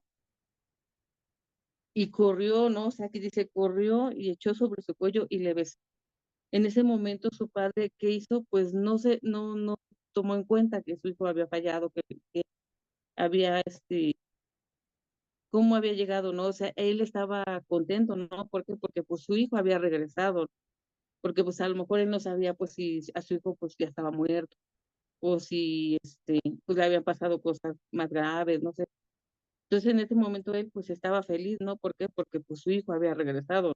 y corrió, ¿no? O sea, aquí dice, corrió y echó sobre su cuello y le besó. En ese momento, su padre, ¿qué hizo? Pues no tomó en cuenta que su hijo había fallado, que había, cómo había llegado, ¿no? O sea, él estaba contento, ¿no? ¿Por qué? Porque pues su hijo había regresado, porque pues a lo mejor él no sabía, pues si a su hijo pues ya estaba muerto o si pues le habían pasado cosas más graves, no sé. Entonces en ese momento él pues estaba feliz, ¿no? ¿Por qué? Porque pues su hijo había regresado.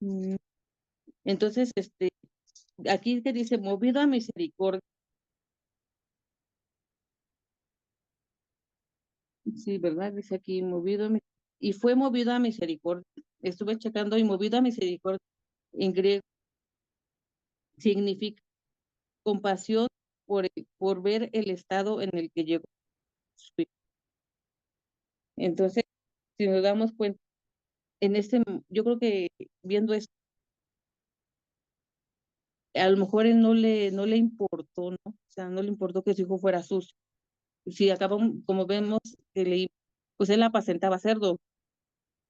Mm, Entonces, aquí que dice, movido a misericordia, sí, ¿verdad? Dice aquí, y fue movido a misericordia. Estuve checando y movido a misericordia en griego significa compasión por ver el estado en el que llegó su hijo. Entonces, si nos damos cuenta, yo creo que viendo esto, a lo mejor él no le importó, ¿no? O sea, no le importó que su hijo fuera sucio. Si acabamos, como vemos, pues él apacentaba cerdo.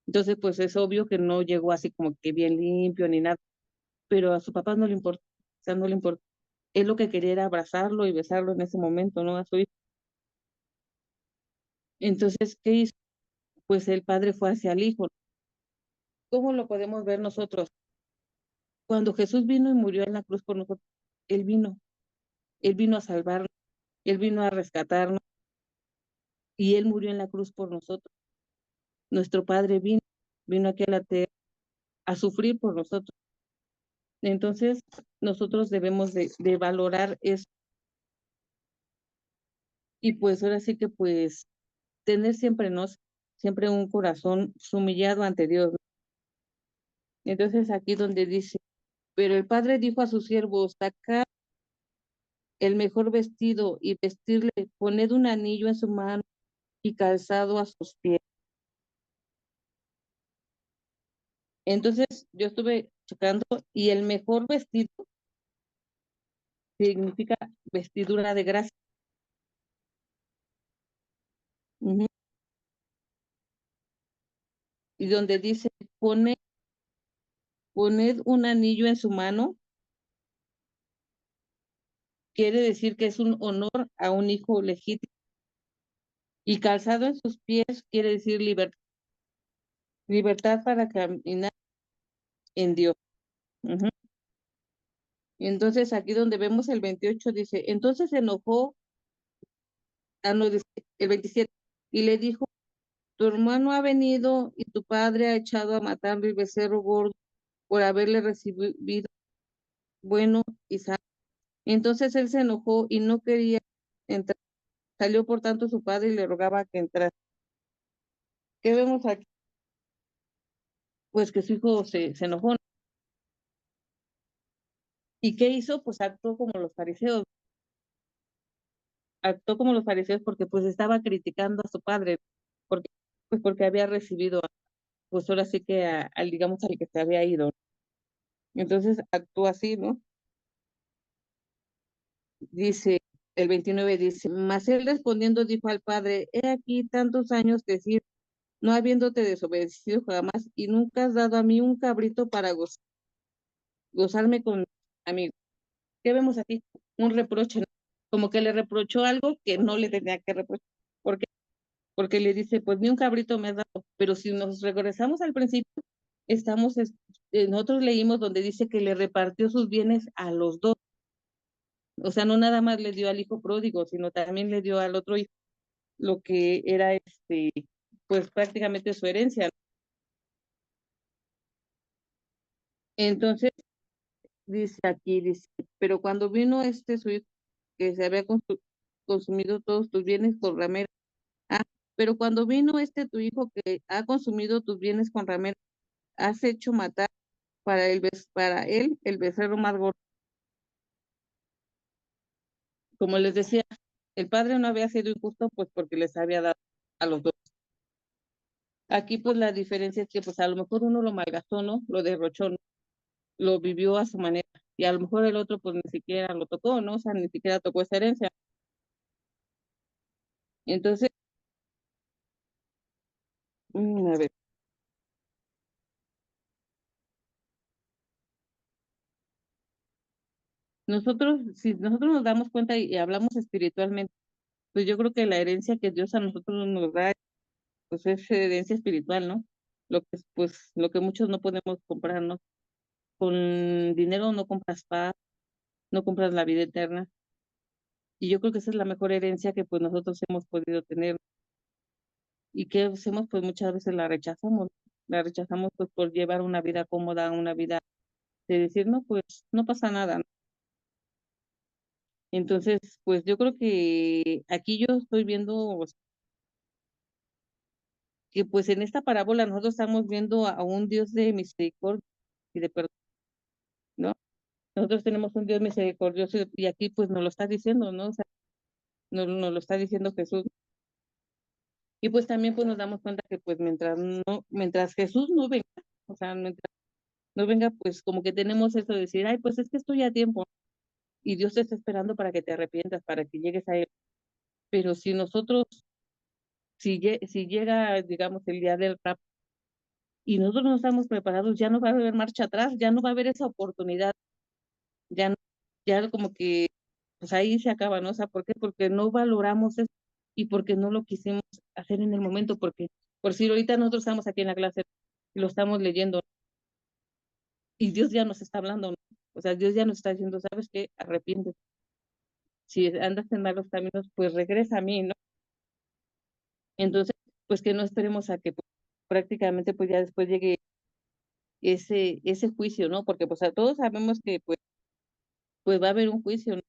Entonces, pues es obvio que no llegó así como que bien limpio ni nada, pero a su papá no le importó, o sea, no le importó. Él lo que quería era abrazarlo y besarlo en ese momento, ¿no? A su hijo. Entonces, ¿qué hizo? Pues el padre fue hacia el hijo. ¿Cómo lo podemos ver nosotros? Cuando Jesús vino y murió en la cruz por nosotros, Él vino, Él vino a salvarnos, Él vino a rescatarnos y Él murió en la cruz por nosotros. Nuestro Padre vino aquí a la tierra a sufrir por nosotros. Entonces, nosotros debemos de valorar eso y pues ahora sí que pues tener siempre, ¿no? Siempre un corazón humillado ante Dios, ¿no? Entonces, aquí donde dice, pero el Padre dijo a sus siervos, sacad el mejor vestido y vestirle, poned un anillo en su mano y calzado a sus pies. Entonces yo estuve checando y el mejor vestido significa vestidura de gracia. Ujú. Y donde dice, pone, poned un anillo en su mano, quiere decir que es un honor a un hijo legítimo. Y calzado en sus pies quiere decir libertad para caminar en Dios. Ujú. Y entonces aquí donde vemos el 28 dice, entonces se enojó, no, dice, el 27, y le dijo, tu hermano ha venido y tu padre ha echado a matarlo el becerro gordo por haberle recibido bueno y sano. Entonces él se enojó y no quería entrar. Salió por tanto su padre y le rogaba que entrara. ¿Qué vemos aquí? Pues que su hijo se enojó, ¿no? ¿Y qué hizo? Pues actuó como los fariseos porque pues estaba criticando a su padre, porque, pues porque había recibido, pues ahora sí que al, digamos, al que se había ido. Entonces actuó así, ¿no? Dice, el 29 dice, mas él respondiendo dijo al padre, he aquí tantos años te sirvo, no habiéndote desobedecido jamás, y nunca has dado a mí un cabrito para gozarme con mis amigos. ¿Qué vemos aquí? Un reproche, ¿no? Como que le reprochó algo que no le tenía que reprochar. ¿Por qué? Porque le dice, pues ni un cabrito me has dado, pero si nos regresamos al principio, nosotros leímos donde dice que le repartió sus bienes a los dos, o sea, no nada más le dio al hijo pródigo, sino también le dio al otro hijo lo que era, pues prácticamente su herencia, ¿no? Entonces, dice aquí, dice, pero cuando vino su hijo, que se había consumido todos tus bienes con ramera, ah, pero cuando vino tu hijo que ha consumido tus bienes con ramera, has hecho matar para él el becerro más gordo. Como les decía, el padre no había sido injusto, pues porque les había dado a los dos. Aquí, pues la diferencia es que, pues a lo mejor uno lo malgastó, ¿no? Lo derrochó, ¿no? Lo vivió a su manera. Y a lo mejor el otro, pues ni siquiera lo tocó, ¿no? O sea, ni siquiera tocó esa herencia. Entonces, a ver, si nosotros nos damos cuenta y hablamos espiritualmente, pues yo creo que la herencia que Dios a nosotros nos da, pues es herencia espiritual, ¿no? Pues, lo que muchos no podemos comprar, ¿no? Con dinero no compras paz, no compras la vida eterna. Y yo creo que esa es la mejor herencia que pues nosotros hemos podido tener. ¿Y qué hacemos? Pues muchas veces la rechazamos. La rechazamos pues por llevar una vida cómoda, una vida de decir, no, pues no pasa nada, ¿no? Entonces, pues yo creo que aquí yo estoy viendo, o sea, que pues en esta parábola nosotros estamos viendo a un Dios de misericordia y de perdón, ¿no? Nosotros tenemos un Dios misericordioso y aquí pues nos lo está diciendo, ¿no? O sea, nos lo está diciendo Jesús. Y pues también pues nos damos cuenta que pues mientras Jesús no venga, o sea, mientras no venga, pues como que tenemos eso de decir, ay, pues es que estoy a tiempo y Dios te está esperando para que te arrepientas, para que llegues a Él. Pero si nosotros, si llega, digamos, el día del rap y nosotros no estamos preparados, ya no va a haber marcha atrás, ya no va a haber esa oportunidad, ya, ya como que, pues ahí se acaba, ¿no? O sea, ¿por qué? Porque no valoramos eso y porque no lo quisimos hacer en el momento, porque por si ahorita nosotros estamos aquí en la clase y lo estamos leyendo y Dios ya nos está hablando, ¿no? O sea, Dios ya nos está diciendo, ¿sabes qué? Arrepiéntete. Si andas en malos caminos, pues regresa a mí, ¿no? Entonces, pues que no esperemos a que pues, prácticamente pues ya después llegue ese juicio, ¿no? Porque pues a todos sabemos que pues va a haber un juicio, ¿no?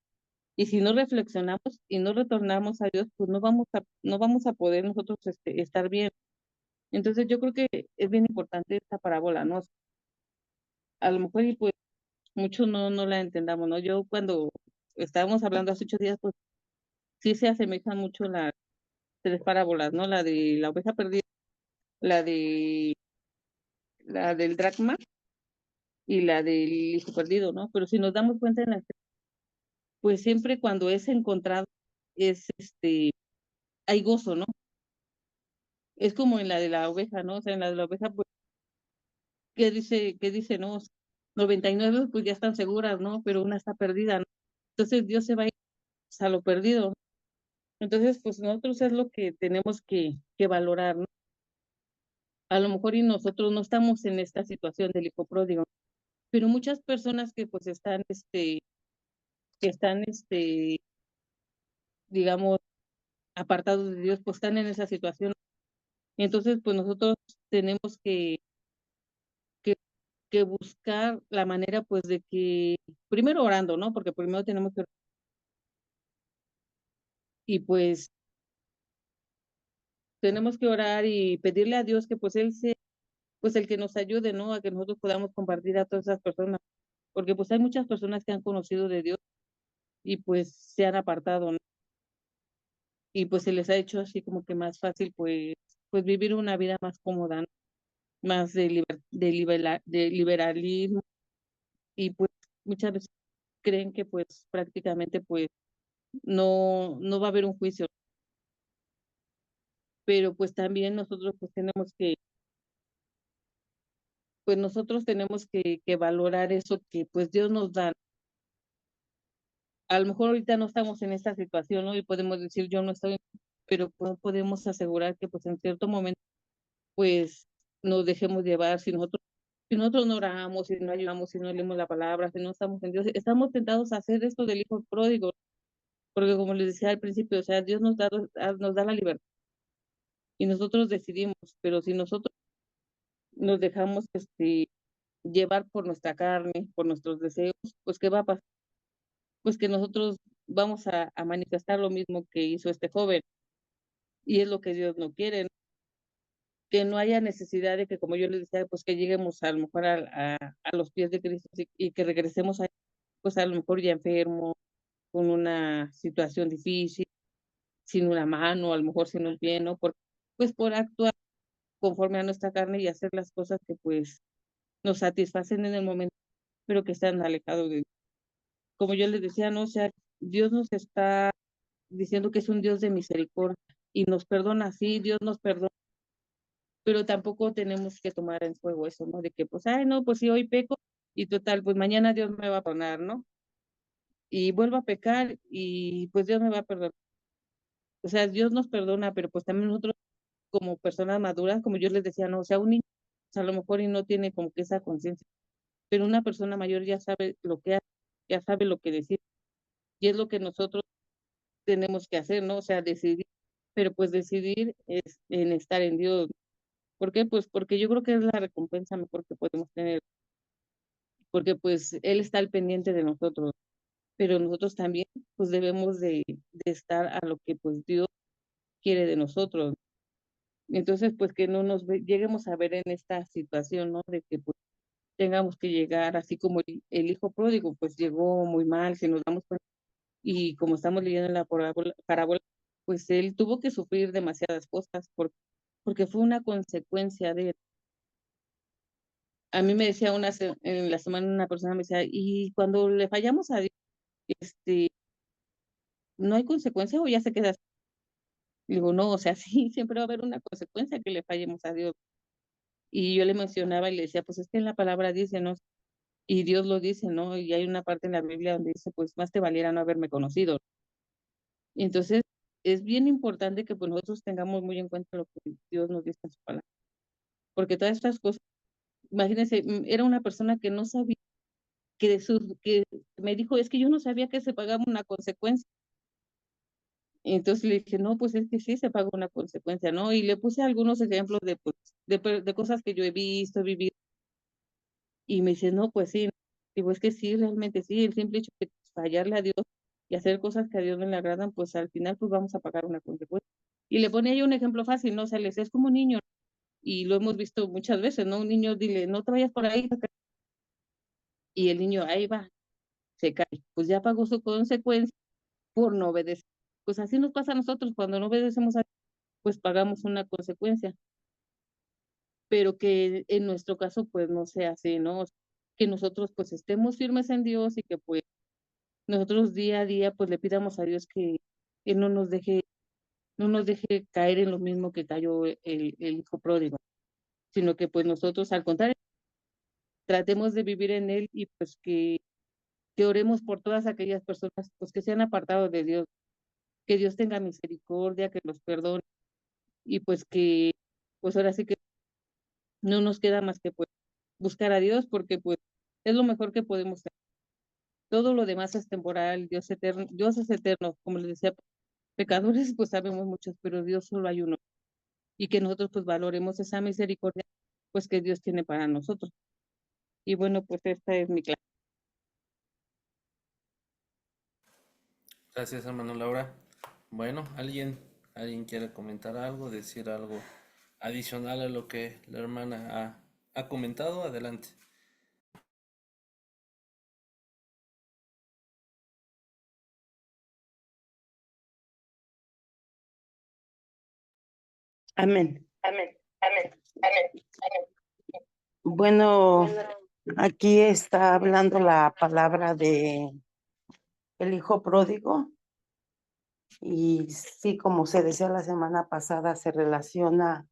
Y si no reflexionamos y no retornamos a Dios, pues no vamos a poder nosotros estar bien. Entonces yo creo que es bien importante esta parábola, ¿no? A lo mejor y pues muchos no la entendamos, ¿no? Yo cuando estábamos hablando hace 8 días, pues sí se asemejan mucho las tres parábolas, ¿no? La de la oveja perdida, la de la del dracma y la del hijo perdido, ¿no? Pero si nos damos cuenta en las pues siempre cuando es encontrado es hay gozo, ¿no? Es como en la de la oveja, ¿no? O sea, en la de la oveja, pues, ¿qué dice, no? 99 pues ya están seguras, ¿no? Pero una está perdida, ¿no? Entonces Dios se va a ir a lo perdido. Entonces, pues nosotros es lo que tenemos que valorar, ¿no? A lo mejor y nosotros no estamos en esta situación del hijo pródigo, pero muchas personas que pues están, digamos, apartados de Dios, pues están en esa situación. Entonces, pues nosotros tenemos que, que buscar la manera, pues, de que, primero orando, ¿no? Porque primero tenemos que, y pues, tenemos que orar y pedirle a Dios que, pues, Él sea, pues, el que nos ayude, ¿no? A que nosotros podamos compartir a todas esas personas, porque, pues, hay muchas personas que han conocido de Dios y, pues, se han apartado, ¿no? Y, pues, se les ha hecho así como que más fácil, pues, vivir una vida más cómoda, ¿no? Más de liberalismo, y pues muchas veces creen que pues prácticamente pues no va a haber un juicio, pero pues también nosotros pues tenemos que valorar eso que pues Dios nos da. A lo mejor ahorita no estamos en esta situación, ¿no? Y podemos decir yo no estoy, pero pues podemos asegurar que pues en cierto momento pues nos dejemos llevar. Si nosotros no oramos, si no ayudamos, si no leemos la palabra, si no estamos en Dios, estamos tentados a hacer esto del hijo pródigo, porque como les decía al principio, o sea, Dios nos da la libertad y nosotros decidimos, pero si nosotros nos dejamos llevar por nuestra carne, por nuestros deseos, pues ¿qué va a pasar? Pues que nosotros vamos a manifestar lo mismo que hizo este joven, y es lo que Dios no quiere, ¿no? Que no haya necesidad de que, como yo les decía, pues que lleguemos a lo mejor a los pies de Cristo, y que regresemos a, pues a lo mejor ya enfermo, con una situación difícil, sin una mano, a lo mejor sin un pie, ¿no? Pues por actuar conforme a nuestra carne y hacer las cosas que pues nos satisfacen en el momento, pero que están alejados de Dios. Como yo les decía, no, o sea, Dios nos está diciendo que es un Dios de misericordia y nos perdona, sí, Dios nos perdona, pero tampoco tenemos que tomar en juego eso, ¿no? De que pues, ay, no, pues si hoy peco y total, pues mañana Dios me va a perdonar, ¿no? Y vuelvo a pecar y pues Dios me va a perdonar. O sea, Dios nos perdona, pero pues también nosotros como personas maduras, como yo les decía, no, o sea, un niño, pues, a lo mejor y no tiene como que esa conciencia, pero una persona mayor ya sabe lo que hace, ya sabe lo que decir, y es lo que nosotros tenemos que hacer, ¿no? O sea, decidir, pero pues decidir es en estar en Dios. ¿Por qué? Pues porque yo creo que es la recompensa mejor que podemos tener, porque pues Él está al pendiente de nosotros, pero nosotros también pues debemos de estar a lo que pues Dios quiere de nosotros. Entonces, pues que no lleguemos a ver en esta situación, ¿no? De que pues tengamos que llegar, así como el hijo pródigo, pues llegó muy mal, si nos damos cuenta, y como estamos leyendo en la parábola, pues él tuvo que sufrir demasiadas cosas porque fue una consecuencia de... A mí me decía en la semana una persona me decía, y cuando le fallamos a Dios, este, ¿no hay consecuencia o ya se queda así? Digo, no, o sea, sí, siempre va a haber una consecuencia que le fallemos a Dios. Y yo le mencionaba y le decía, pues es que en la palabra dice, ¿no? Y Dios lo dice, ¿no? Y hay una parte en la Biblia donde dice, pues más te valiera no haberme conocido. Y entonces es bien importante que pues nosotros tengamos muy en cuenta lo que Dios nos dice en su palabra. Porque todas estas cosas, imagínense, era una persona que no sabía que me dijo, es que yo no sabía que se pagaba una consecuencia. Y entonces le dije, no, pues es que sí se paga una consecuencia, ¿no? Y le puse algunos ejemplos de, pues, de cosas que yo he visto, he vivido. Y me dice, no, pues sí. Digo, es que sí, realmente sí, el simple hecho de fallarle a Dios y hacer cosas que a Dios no le agradan, pues al final pues vamos a pagar una consecuencia. Y le ponía yo un ejemplo fácil, ¿no? O sea, es como un niño, y lo hemos visto muchas veces, ¿no? Un niño, dile, no te vayas por ahí, y el niño ahí va, se cae. Pues ya pagó su consecuencia por no obedecer. Pues así nos pasa a nosotros, cuando no obedecemos a Dios, pues pagamos una consecuencia, pero que en nuestro caso pues no sea así, ¿no? O sea, que nosotros pues estemos firmes en Dios y que pues nosotros día a día pues le pidamos a Dios que no nos deje caer en lo mismo que cayó el hijo pródigo, sino que pues nosotros al contrario tratemos de vivir en él, y pues que oremos por todas aquellas personas pues que se han apartado de Dios, que Dios tenga misericordia, que los perdone y pues que pues ahora sí que no nos queda más que pues buscar a Dios porque pues es lo mejor que podemos hacer. Todo lo demás es temporal, Dios es eterno, como les decía, pecadores pues sabemos muchos, pero Dios solo hay uno y que nosotros pues valoremos esa misericordia pues que Dios tiene para nosotros. Y bueno, pues esta es mi clase. Gracias, hermano Laura. Bueno, ¿alguien quiere comentar algo, decir algo adicional a lo que la hermana ha comentado? Adelante. Amén. Bueno, aquí está hablando la palabra de el hijo pródigo y sí, como se decía la semana pasada, se relaciona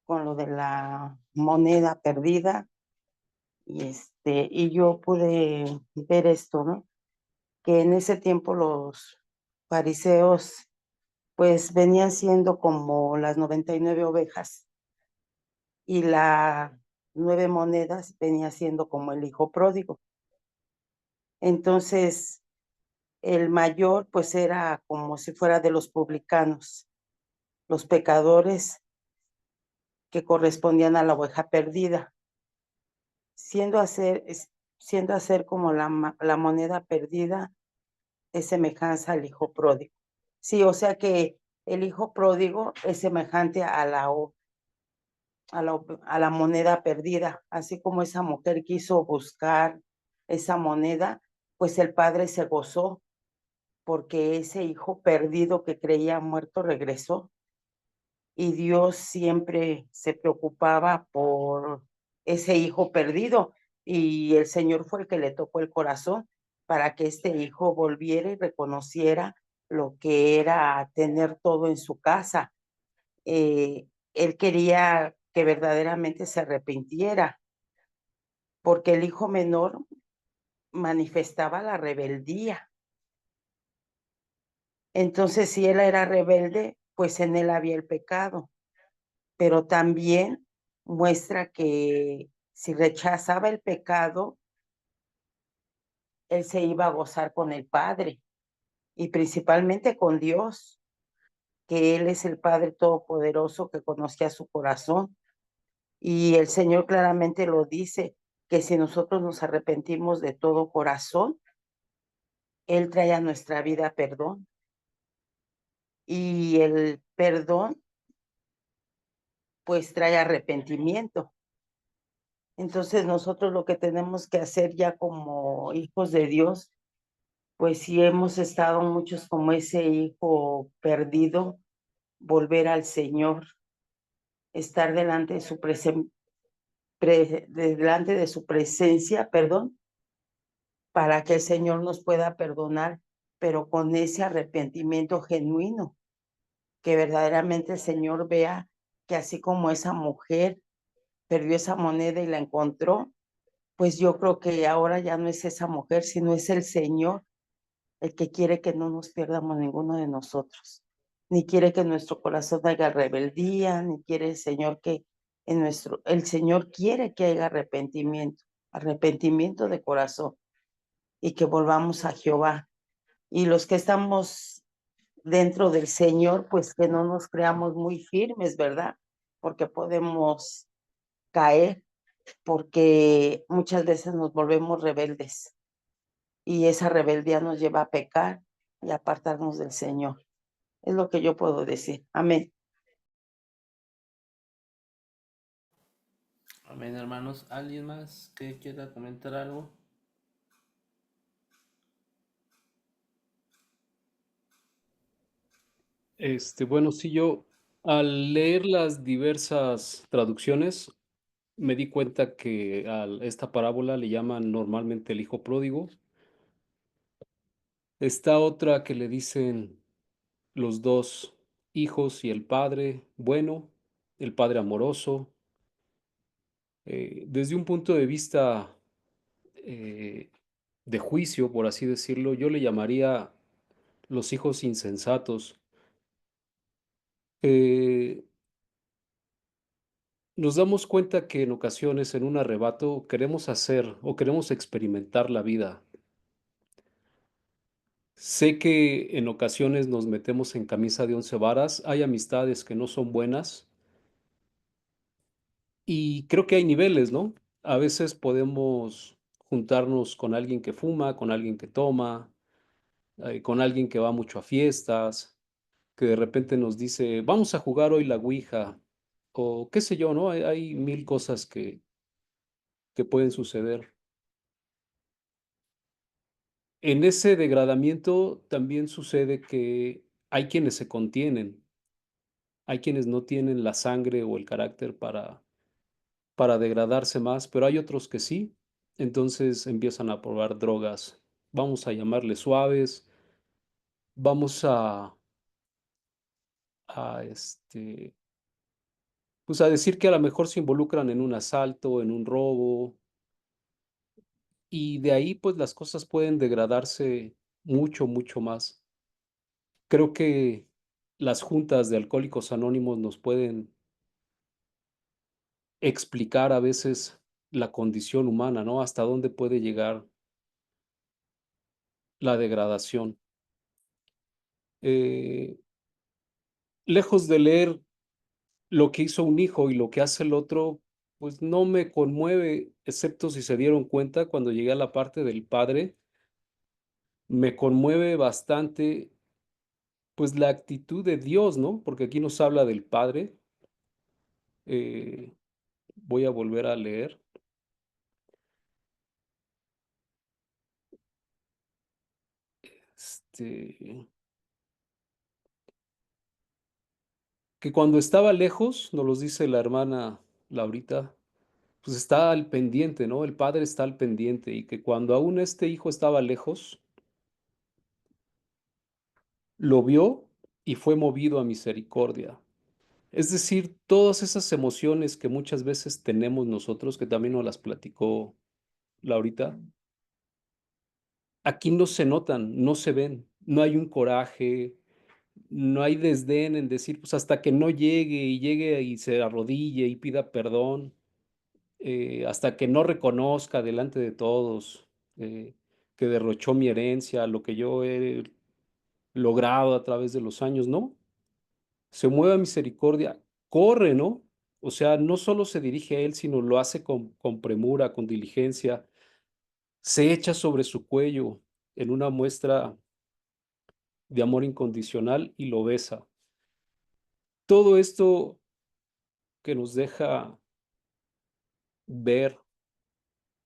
con lo de la moneda perdida y yo pude ver esto, ¿no? Que en ese tiempo los fariseos pues venían siendo como las 99 ovejas y las 9 monedas venía siendo como el hijo pródigo. Entonces, el mayor pues era como si fuera de los publicanos, los pecadores que correspondían a la oveja perdida, siendo hacer, siendo hacer como la moneda perdida es semejanza al hijo pródigo. Sí, o sea que el hijo pródigo es semejante a la moneda perdida, así como esa mujer quiso buscar esa moneda, pues el padre se gozó porque ese hijo perdido que creía muerto regresó y Dios siempre se preocupaba por ese hijo perdido y el Señor fue el que le tocó el corazón para que este hijo volviera y reconociera lo que era tener todo en su casa. Él quería que verdaderamente se arrepintiera porque el hijo menor manifestaba la rebeldía. Entonces, si él era rebelde, pues en él había el pecado, pero también muestra que si rechazaba el pecado, él se iba a gozar con el Padre y principalmente con Dios, que Él es el Padre Todopoderoso que conocía su corazón. Y el Señor claramente lo dice, que si nosotros nos arrepentimos de todo corazón, Él trae a nuestra vida perdón. Y el perdón, pues trae arrepentimiento. Entonces nosotros lo que tenemos que hacer ya como hijos de Dios, pues si hemos estado muchos como ese hijo perdido, volver al Señor, estar delante de su delante de su presencia, perdón, para que el Señor nos pueda perdonar, pero con ese arrepentimiento genuino, que verdaderamente el Señor vea que así como esa mujer perdió esa moneda y la encontró, pues yo creo que ahora ya no es esa mujer, sino es el Señor el que quiere que no nos pierdamos ninguno de nosotros, ni quiere que en nuestro corazón haya rebeldía, ni quiere el Señor que el Señor quiere que haya arrepentimiento, arrepentimiento de corazón y que volvamos a Jehová. Y los que estamos dentro del Señor, pues que no nos creamos muy firmes, ¿verdad? Porque podemos caer, porque muchas veces nos volvemos rebeldes y esa rebeldía nos lleva a pecar y a apartarnos del Señor. Es lo que yo puedo decir. Amén. Amén, hermanos. ¿Alguien más que quiera comentar algo? Bueno, sí, yo al leer las diversas traducciones me di cuenta que a esta parábola le llaman normalmente el hijo pródigo. Está otra que le dicen los dos hijos y el padre bueno, el padre amoroso. Desde un punto de vista eh, de juicio, por así decirlo, yo le llamaría los hijos insensatos. Eh, Nos damos cuenta que en ocasiones, en un arrebato, queremos hacer o queremos experimentar la vida. Sé que en ocasiones nos metemos en camisa de once varas, hay amistades que no son buenas y creo que hay niveles, ¿no? A veces podemos juntarnos con alguien que fuma, con alguien que toma, con alguien que va mucho a fiestas, que de repente nos dice, vamos a jugar hoy la Ouija, o qué sé yo, ¿no? Hay mil cosas que pueden suceder. En ese degradamiento también sucede que hay quienes se contienen, hay quienes no tienen la sangre o el carácter para degradarse más, pero hay otros que sí. Entonces empiezan a probar drogas. Vamos a llamarle suaves, vamos a pues a decir que a lo mejor se involucran en un asalto, en un robo, y de ahí pues las cosas pueden degradarse mucho, mucho más. Creo que las juntas de Alcohólicos Anónimos nos pueden explicar a veces la condición humana, ¿no? Hasta dónde puede llegar la degradación. Eh, Lejos de leer lo que hizo un hijo y lo que hace el otro, pues no me conmueve, excepto si se dieron cuenta cuando llegué a la parte del padre, me conmueve bastante, pues la actitud de Dios, ¿no? Porque aquí nos habla del padre. Voy a volver a leer. Este, que cuando estaba lejos, nos los dice la hermana Laurita, pues está al pendiente, ¿no? El padre está al pendiente y que cuando aún este hijo estaba lejos, lo vio y fue movido a misericordia. Es decir, todas esas emociones que muchas veces tenemos nosotros, que también nos las platicó Laurita, aquí no se notan, no se ven, no hay un coraje, no hay desdén en decir, pues hasta que no llegue y se arrodille y pida perdón, hasta que no reconozca delante de todos que derrochó mi herencia, lo que yo he logrado a través de los años, no, se mueve a misericordia, corre, ¿no? O sea, no solo se dirige a él, sino lo hace con premura, con diligencia, se echa sobre su cuello en una muestra de amor incondicional y lo besa. Todo esto que nos deja ver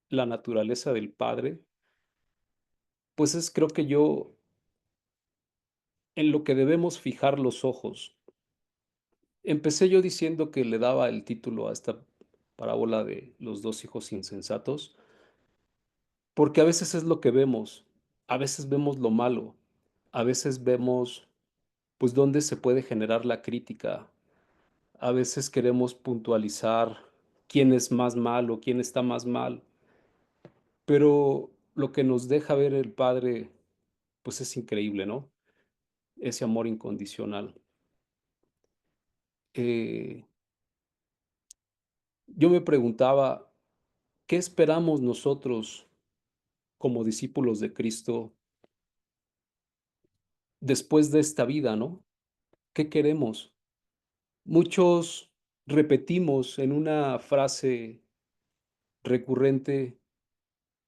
la naturaleza del Padre, pues es creo que yo en lo que debemos fijar los ojos. Empecé yo diciendo que le daba el título a esta parábola de los dos hijos insensatos, porque a veces es lo que vemos, a veces vemos lo malo, a veces vemos pues dónde se puede generar la crítica, a veces queremos puntualizar quién es más malo, quién está más mal, pero lo que nos deja ver el Padre pues es increíble, ¿no? Ese amor incondicional. Eh, yo me preguntaba, ¿qué esperamos nosotros como discípulos de Cristo después de esta vida, ¿no? ¿Qué queremos? Muchos repetimos en una frase recurrente,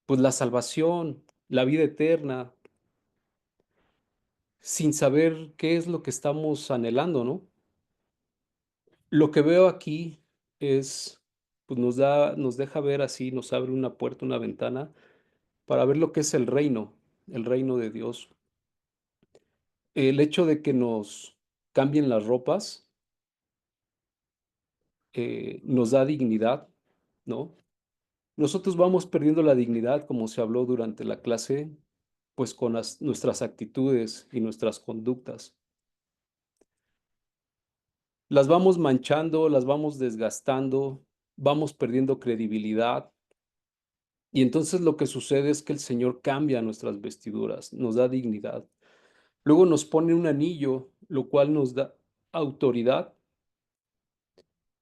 pues la salvación, la vida eterna, sin saber qué es lo que estamos anhelando, ¿no? Lo que veo aquí es, pues nos deja ver así, nos abre una puerta, una ventana para ver lo que es el reino de Dios. El hecho de que nos cambien las ropas nos da dignidad, ¿no? Nosotros vamos perdiendo la dignidad, como se habló durante la clase, pues con nuestras actitudes y nuestras conductas. Las vamos manchando, las vamos desgastando, vamos perdiendo credibilidad, Y entonces lo que sucede es que el Señor cambia nuestras vestiduras, nos da dignidad. Luego nos pone un anillo, lo cual nos da autoridad.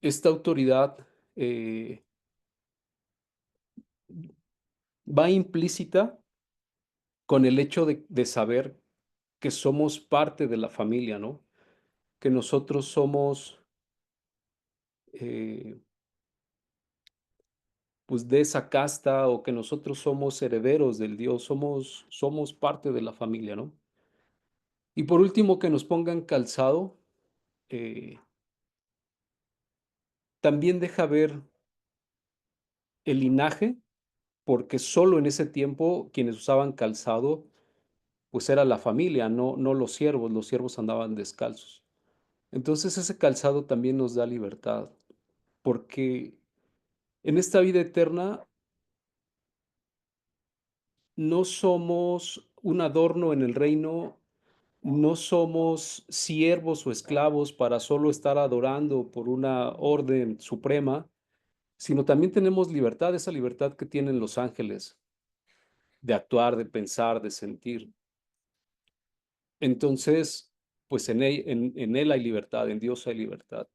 Esta autoridad va implícita con el hecho de saber que somos parte de la familia, ¿no? Que nosotros somos, eh, pues, de esa casta, o que nosotros somos herederos del Dios, somos parte de la familia, ¿no? Y por último, que nos pongan calzado, eh, también deja ver el linaje, porque solo en ese tiempo quienes usaban calzado, pues era la familia, no los siervos andaban descalzos. Entonces ese calzado también nos da libertad, porque en esta vida eterna no somos un adorno en el reino, no somos siervos o esclavos para solo estar adorando por una orden suprema, sino también tenemos libertad, esa libertad que tienen los ángeles, de actuar, de pensar, de sentir. Entonces, pues en él hay libertad, en Dios hay libertad.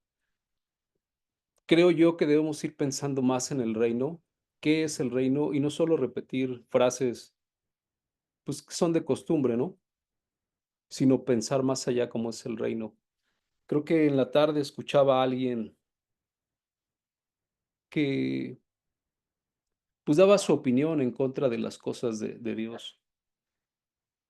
Creo yo que debemos ir pensando más en el reino, qué es el reino, y no solo repetir frases, pues, que son de costumbre, ¿no? Sino pensar más allá cómo es el reino. Creo que en la tarde escuchaba a alguien que, pues, daba su opinión en contra de las cosas de Dios,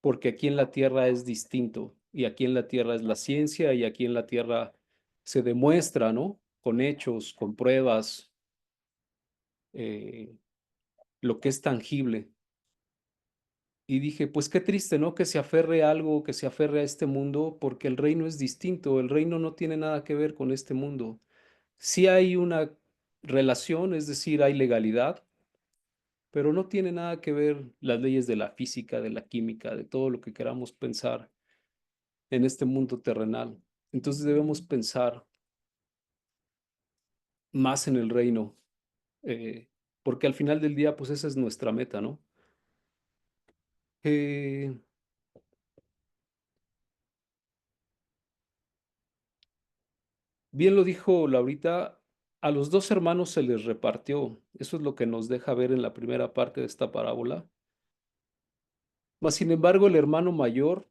porque aquí en la tierra es distinto, y aquí en la tierra es la ciencia, y aquí en la tierra se demuestra, ¿no? Con hechos, con pruebas, eh, lo que es tangible. Y dije, pues qué triste, ¿no? Que se aferre a algo, que se aferre a este mundo, porque el reino es distinto, el reino no tiene nada que ver con este mundo. Sí hay una relación, es decir, hay legalidad, pero no tiene nada que ver las leyes de la física, de la química, de todo lo que queramos pensar en este mundo terrenal. Entonces debemos pensar más en el reino, porque al final del día, pues esa es nuestra meta, ¿no? Eh, Bien lo dijo Laurita, a los dos hermanos se les repartió. Eso es lo que nos deja ver en la primera parte de esta parábola. Mas, sin embargo, el hermano mayor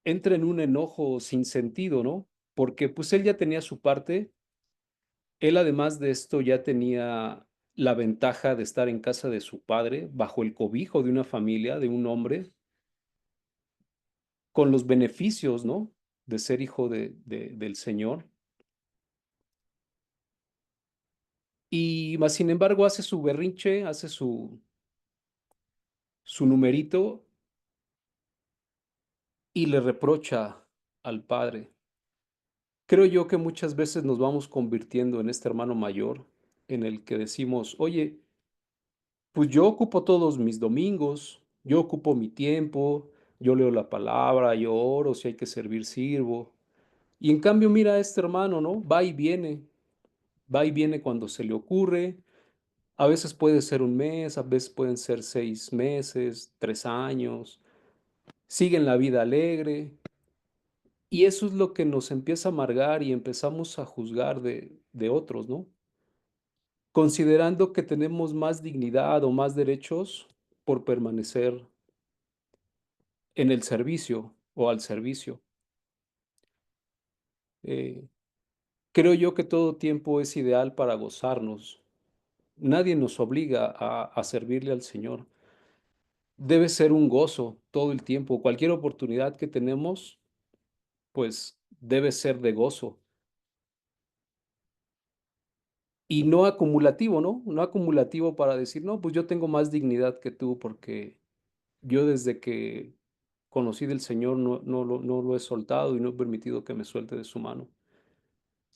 entra en un enojo sin sentido, ¿no? Porque pues él ya tenía su parte, él además de esto ya tenía la ventaja de estar en casa de su padre, bajo el cobijo de una familia, de un hombre, con los beneficios, ¿no? De ser hijo del Señor. Y más sin embargo hace su berrinche, hace su numerito y le reprocha al padre. Creo yo que muchas veces nos vamos convirtiendo en este hermano mayor en el que decimos, oye, pues yo ocupo todos mis domingos, yo ocupo mi tiempo, yo leo la palabra, yo oro, si hay que servir, sirvo. Y en cambio, mira a este hermano, ¿no? Va y viene cuando se le ocurre. A veces puede ser un mes, a veces pueden ser 6 meses, 3 años. Siguen la vida alegre. Y eso es lo que nos empieza a amargar y empezamos a juzgar de otros, ¿no? Considerando que tenemos más dignidad o más derechos por permanecer en el servicio o al servicio. Eh, Creo yo que todo tiempo es ideal para gozarnos. Nadie nos obliga a servirle al Señor. Debe ser un gozo todo el tiempo. Cualquier oportunidad que tenemos, pues debe ser de gozo. Y no acumulativo, ¿no? No acumulativo para decir, no, pues yo tengo más dignidad que tú porque yo desde que conocí del Señor no lo he soltado y no he permitido que me suelte de su mano.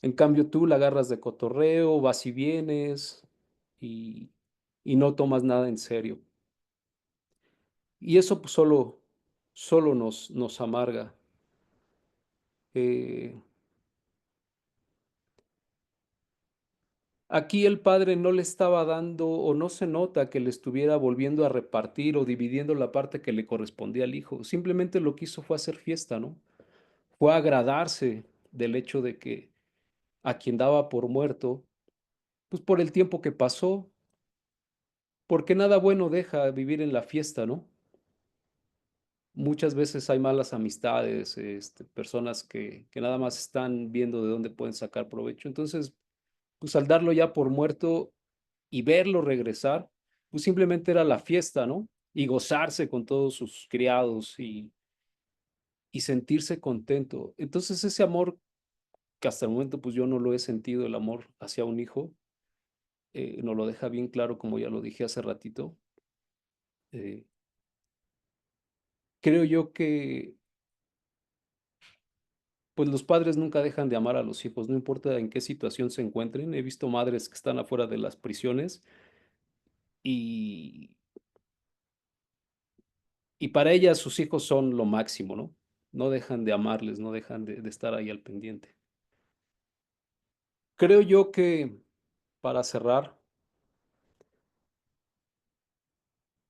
En cambio, tú la agarras de cotorreo, vas y vienes y, y no tomas nada en serio. Y eso pues, solo nos amarga. Eh, Aquí el padre no le estaba dando, o no se nota que le estuviera volviendo a repartir o dividiendo la parte que le correspondía al hijo. Simplemente lo que hizo fue hacer fiesta, ¿no? Fue agradarse del hecho de que a quien daba por muerto, pues por el tiempo que pasó, porque nada bueno deja vivir en la fiesta, ¿no? Muchas veces hay malas amistades, personas que nada más están viendo de dónde pueden sacar provecho. Entonces, pues al darlo ya por muerto y verlo regresar, pues simplemente era la fiesta, ¿no? Y gozarse con todos sus criados y sentirse contento. Entonces ese amor que hasta el momento pues yo no lo he sentido, el amor hacia un hijo, nos lo deja bien claro, como ya lo dije hace ratito. Eh, Creo yo que pues los padres nunca dejan de amar a los hijos, no importa en qué situación se encuentren. He visto madres que están afuera de las prisiones y, y para ellas sus hijos son lo máximo, ¿no? No dejan de amarles, no dejan de estar ahí al pendiente. Creo yo que, para cerrar,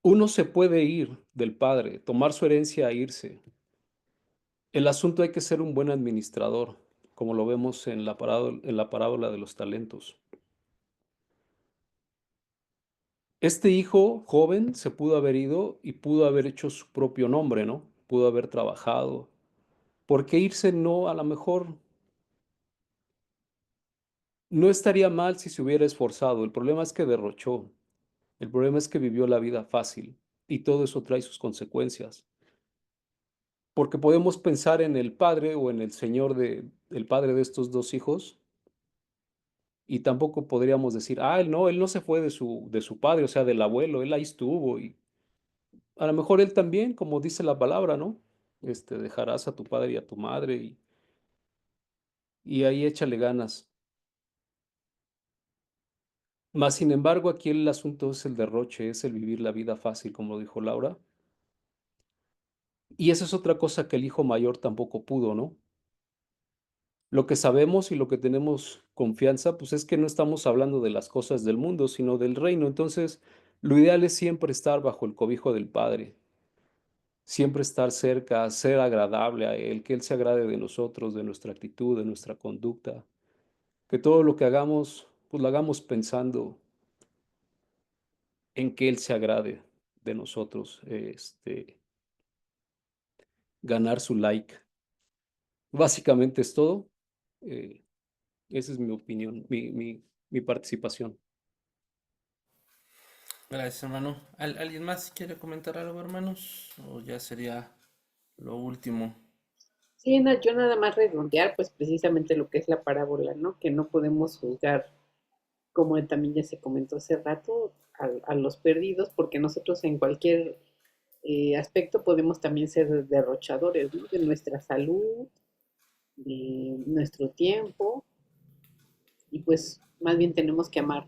uno se puede ir del padre, tomar su herencia e irse. El asunto hay que ser un buen administrador, como lo vemos en la parábola de los talentos. Este hijo joven se pudo haber ido y pudo haber hecho su propio nombre, ¿no? Pudo haber trabajado. ¿Por qué irse? No, a lo mejor no estaría mal si se hubiera esforzado. El problema es que derrochó. El problema es que vivió la vida fácil y todo eso trae sus consecuencias. Porque podemos pensar en el padre o en el padre de estos dos hijos y tampoco podríamos decir, él no se fue de su padre, o sea, del abuelo, él ahí estuvo y a lo mejor él también, como dice la palabra, ¿no? Dejarás a tu padre y a tu madre y ahí échale ganas. Más sin embargo, aquí el asunto es el derroche, es el vivir la vida fácil, como dijo Laura. Y esa es otra cosa que el hijo mayor tampoco pudo, ¿no? Lo que sabemos y lo que tenemos confianza, pues es que no estamos hablando de las cosas del mundo, sino del reino. Entonces, lo ideal es siempre estar bajo el cobijo del Padre, siempre estar cerca, ser agradable a Él, que Él se agrade de nosotros, de nuestra actitud, de nuestra conducta, que todo lo que hagamos, pues lo hagamos pensando en que Él se agrade de nosotros, ganar su like. Básicamente es todo. Eh, Esa es mi opinión, mi participación. Gracias, hermano. ¿Alguien más quiere comentar algo, hermanos? ¿O ya sería lo último? Sí, yo nada más redondear, pues precisamente lo que es la parábola, ¿no? Que no podemos juzgar, como también ya se comentó hace rato, a los perdidos, porque nosotros en cualquier aspecto podemos también ser derrochadores, ¿no? De nuestra salud, de nuestro tiempo, y pues más bien tenemos que amar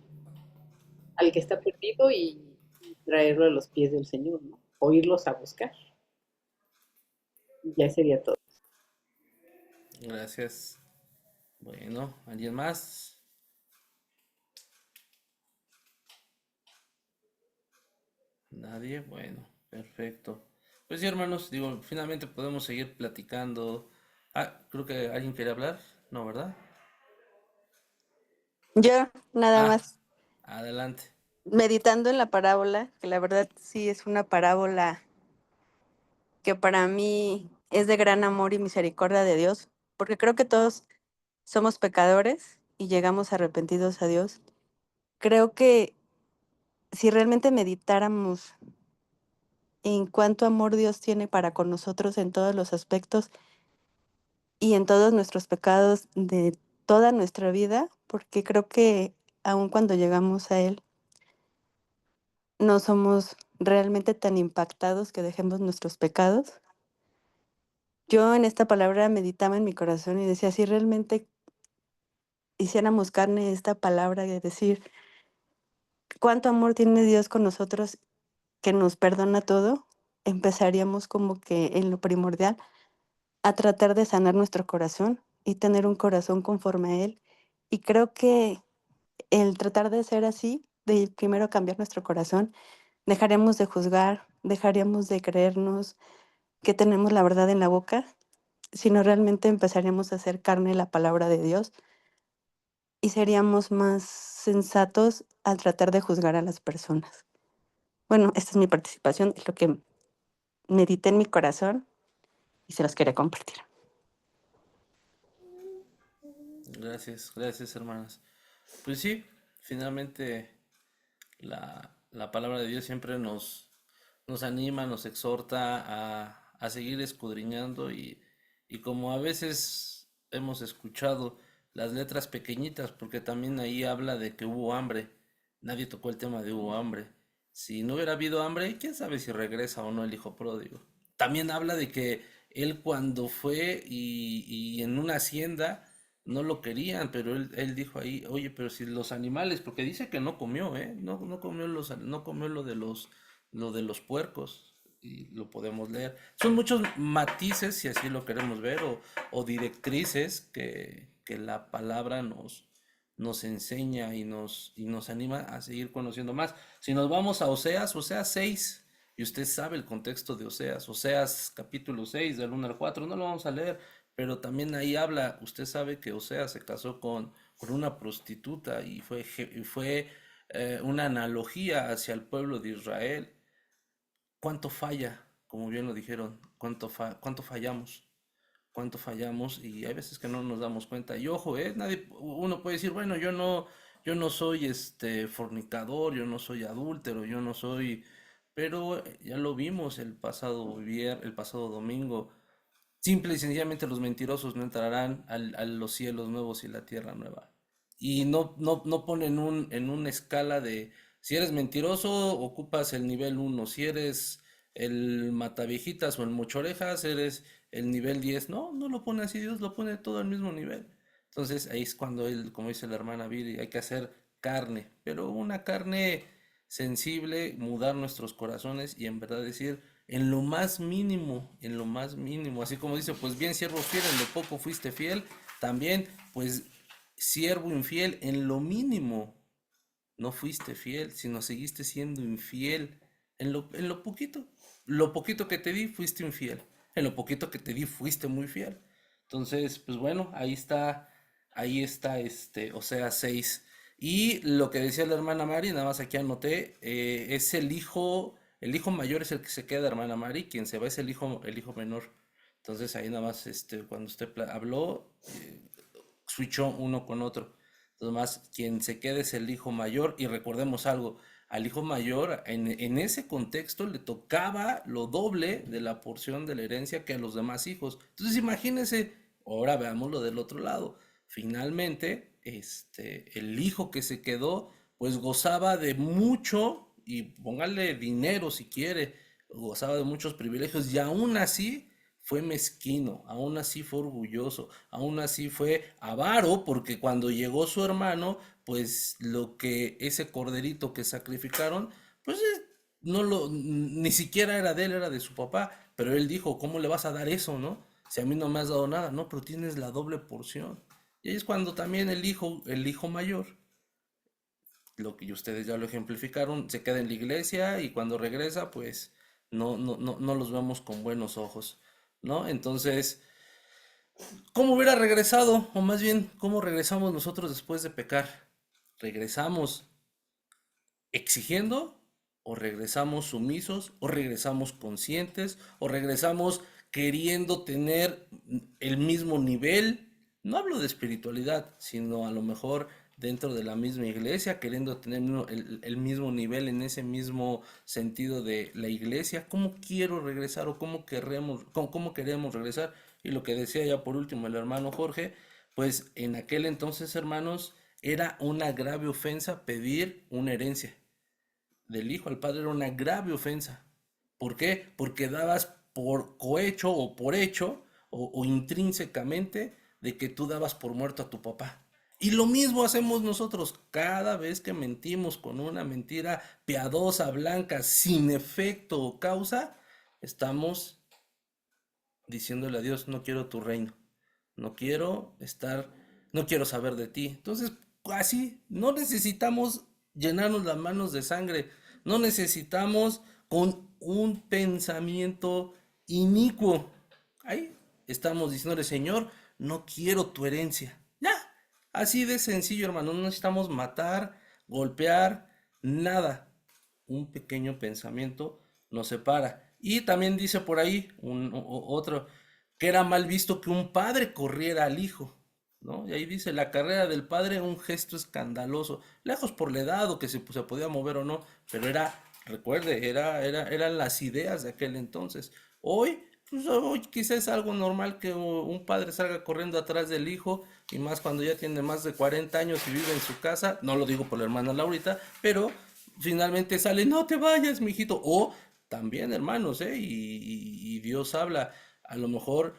al que está perdido y traerlo a los pies del Señor, ¿no? O irlos a buscar. Y ya sería todo. Gracias. Bueno, ¿alguien más? Nadie. Bueno, perfecto. Pues sí, hermanos, digo, finalmente podemos seguir platicando. Creo que alguien quiere hablar, ¿no, verdad? Yo nada Ah, más adelante. meditando en la parábola, que la verdad sí es una parábola que para mí es de gran amor y misericordia de Dios, porque creo que todos somos pecadores y llegamos arrepentidos a Dios. Creo que si realmente meditáramos en cuánto amor Dios tiene para con nosotros en todos los aspectos y en todos nuestros pecados de toda nuestra vida, porque creo que aun cuando llegamos a Él, no somos realmente tan impactados que dejemos nuestros pecados. Yo en esta palabra meditaba en mi corazón y decía, si realmente hiciéramos carne esta palabra de decir cuánto amor tiene Dios con nosotros, que nos perdona todo, empezaríamos como que en lo primordial a tratar de sanar nuestro corazón y tener un corazón conforme a Él. Y creo que el tratar de ser así, de primero cambiar nuestro corazón, dejaremos de juzgar, dejaremos de creernos que tenemos la verdad en la boca, sino realmente empezaremos a hacer carne la palabra de Dios y seríamos más sensatos al tratar de juzgar a las personas. Bueno, esta es mi participación, es lo que medité en mi corazón y se los quería compartir. Gracias, gracias, hermanas. Pues sí, finalmente la palabra de Dios siempre nos anima, nos exhorta a seguir escudriñando y como a veces hemos escuchado las letras pequeñitas, porque también ahí habla de que hubo hambre, nadie tocó el tema de hubo hambre. Si no hubiera habido hambre, quién sabe si regresa o no el hijo pródigo. También habla de que él cuando fue y en una hacienda no lo querían, pero él dijo ahí, oye, pero si los animales, porque dice que no comió, ¿eh? No comió no comió lo de los puercos, y lo podemos leer. Son muchos matices, si así lo queremos ver, o directrices que la palabra nos enseña y nos anima a seguir conociendo más. Si nos vamos a Oseas 6, y usted sabe el contexto de Oseas capítulo 6, del 1 al 4, no lo vamos a leer, pero también ahí habla, usted sabe que Oseas se casó con una prostituta y fue una analogía hacia el pueblo de Israel. ¿Cuánto falla? Como bien lo dijeron, cuánto fallamos? ¿Cuánto fallamos? Y hay veces que no nos damos cuenta. Y ojo, uno puede decir, bueno, yo no soy fornicador, yo no soy adúltero, yo no soy, pero ya lo vimos el pasado domingo. Simple y sencillamente los mentirosos no entrarán a los cielos nuevos y la tierra nueva. Y no ponen en una escala de, si eres mentiroso, ocupas el nivel uno, si eres el mataviejitas o el mochorejas, eres el nivel 10. No lo pone así, Dios lo pone todo al mismo nivel. Entonces ahí es cuando él, como dice la hermana Viri, hay que hacer carne, pero una carne sensible, mudar nuestros corazones y en verdad decir, en lo más mínimo, así como dice, pues bien, siervo fiel, en lo poco fuiste fiel, también, pues, siervo infiel, en lo mínimo no fuiste fiel, sino seguiste siendo infiel, en lo poquito que te di, fuiste infiel, en lo poquito que te di, fuiste muy fiel. Entonces, pues bueno, ahí está Oseas 6. Y lo que decía la hermana Mari, nada más aquí anoté, es el hijo mayor es el que se queda, hermana Mari, quien se va es el hijo menor. Entonces ahí nada más, cuando usted habló, switchó uno con otro. Entonces más, quien se queda es el hijo mayor y recordemos algo, al hijo mayor en ese contexto le tocaba lo doble de la porción de la herencia que a los demás hijos. Entonces imagínense, ahora veámoslo del otro lado. Finalmente, el hijo que se quedó, pues gozaba de mucho, y póngale dinero si quiere, gozaba de muchos privilegios, y aún así fue mezquino, aún así fue orgulloso, aún así fue avaro, porque cuando llegó su hermano, pues lo que ese corderito que sacrificaron, pues ni siquiera era de él, era de su papá, pero él dijo, ¿cómo le vas a dar eso, no? Si a mí no me has dado nada, no, pero tienes la doble porción. Y ahí es cuando también el hijo mayor, lo que ustedes ya lo ejemplificaron, se queda en la iglesia y cuando regresa, pues no los vemos con buenos ojos, ¿no? Entonces, ¿cómo hubiera regresado? O más bien, ¿cómo regresamos nosotros después de pecar? ¿Regresamos exigiendo? ¿O regresamos sumisos? ¿O regresamos conscientes? ¿O regresamos queriendo tener el mismo nivel? No hablo de espiritualidad, sino a lo mejor dentro de la misma iglesia, queriendo tener el mismo nivel en ese mismo sentido de la iglesia. ¿Cómo quiero regresar o cómo queremos regresar? Y lo que decía ya por último el hermano Jorge, pues en aquel entonces, hermanos, era una grave ofensa pedir una herencia del hijo al padre, era una grave ofensa. ¿Por qué? Porque dabas por cohecho o por hecho o intrínsecamente de que tú dabas por muerto a tu papá. Y lo mismo hacemos nosotros cada vez que mentimos con una mentira piadosa, blanca, sin efecto o causa, estamos diciéndole a Dios, no quiero tu reino, no quiero estar, no quiero saber de ti. Entonces, así, no necesitamos llenarnos las manos de sangre, no necesitamos con un pensamiento inicuo. Ahí estamos diciéndole, Señor, no quiero tu herencia. Ya, así de sencillo, hermano, no necesitamos matar, golpear, nada. Un pequeño pensamiento nos separa. Y también dice por ahí otro, que era mal visto que un padre corriera al hijo, ¿no? Y ahí dice, la carrera del padre, un gesto escandaloso, lejos por la edad o que se podía mover o no, pero era, recuerde, eran las ideas de aquel entonces. Hoy, pues hoy quizás es algo normal que un padre salga corriendo atrás del hijo, y más cuando ya tiene más de 40 años y vive en su casa, no lo digo por la hermana Laurita, pero finalmente sale, no te vayas, mijito, o también hermanos, y Dios habla, a lo mejor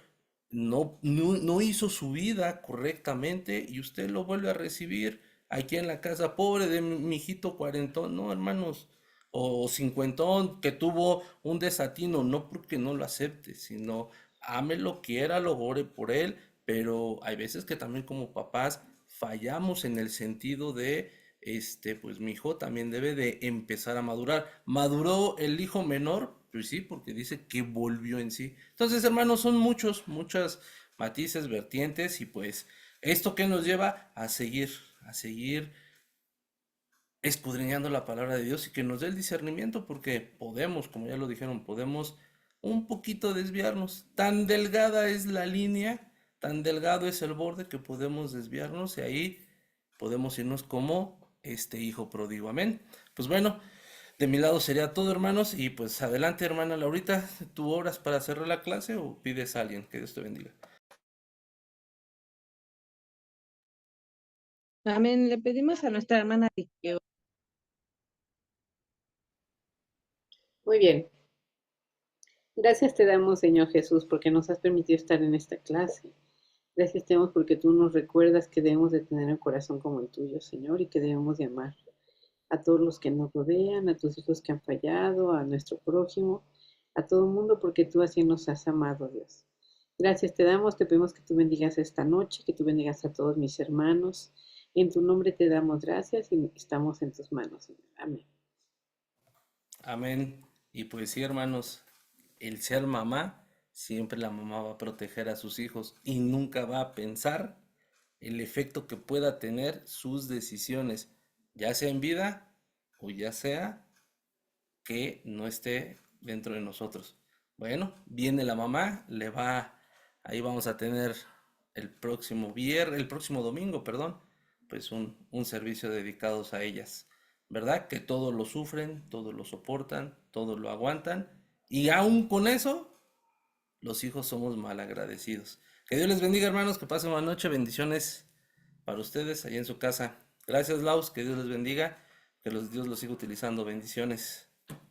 no hizo su vida correctamente y usted lo vuelve a recibir aquí en la casa, pobre de mi hijito cuarentón, no, hermanos, o cincuentón que tuvo un desatino, no porque no lo acepte, sino ámelo, quiéralo, ore por él, pero hay veces que también como papás fallamos en el sentido de, pues mi hijo también debe de empezar a madurar. ¿Maduró el hijo menor? Pues sí, porque dice que volvió en sí. Entonces, hermanos, son muchas matices, vertientes, y pues esto que nos lleva a seguir escudriñando la palabra de Dios y que nos dé el discernimiento, porque podemos, como ya lo dijeron, podemos un poquito desviarnos. Tan delgada es la línea, tan delgado es el borde que podemos desviarnos y ahí podemos irnos como este hijo pródigo. Amén. Pues bueno, de mi lado sería todo, hermanos, y pues adelante, hermana Laurita, ¿tú oras para cerrar la clase o pides a alguien? Que Dios te bendiga. Amén. Le pedimos a nuestra hermana que Muy bien. Gracias te damos, Señor Jesús, porque nos has permitido estar en esta clase. Gracias te damos porque tú nos recuerdas que debemos de tener un corazón como el tuyo, Señor, y que debemos de amar a todos los que nos rodean, a tus hijos que han fallado, a nuestro prójimo, a todo el mundo, porque tú así nos has amado, Dios. Gracias te damos, te pedimos que tú bendigas esta noche, que tú bendigas a todos mis hermanos. En tu nombre te damos gracias y estamos en tus manos, Señor. Amén. Amén. Y pues sí, hermanos, el ser mamá, siempre la mamá va a proteger a sus hijos y nunca va a pensar el efecto que pueda tener sus decisiones, ya sea en vida o ya sea que no esté dentro de nosotros. Bueno, viene la mamá, ahí vamos a tener el próximo domingo, perdón, pues un servicio dedicados a ellas, ¿verdad? Que todo lo sufren, todo lo soportan, todo lo aguantan, y aún con eso, los hijos somos malagradecidos. Que Dios les bendiga, hermanos, que pasen una noche, bendiciones para ustedes allá en su casa. Gracias, Laus, que Dios les bendiga, que Dios los siga utilizando, bendiciones.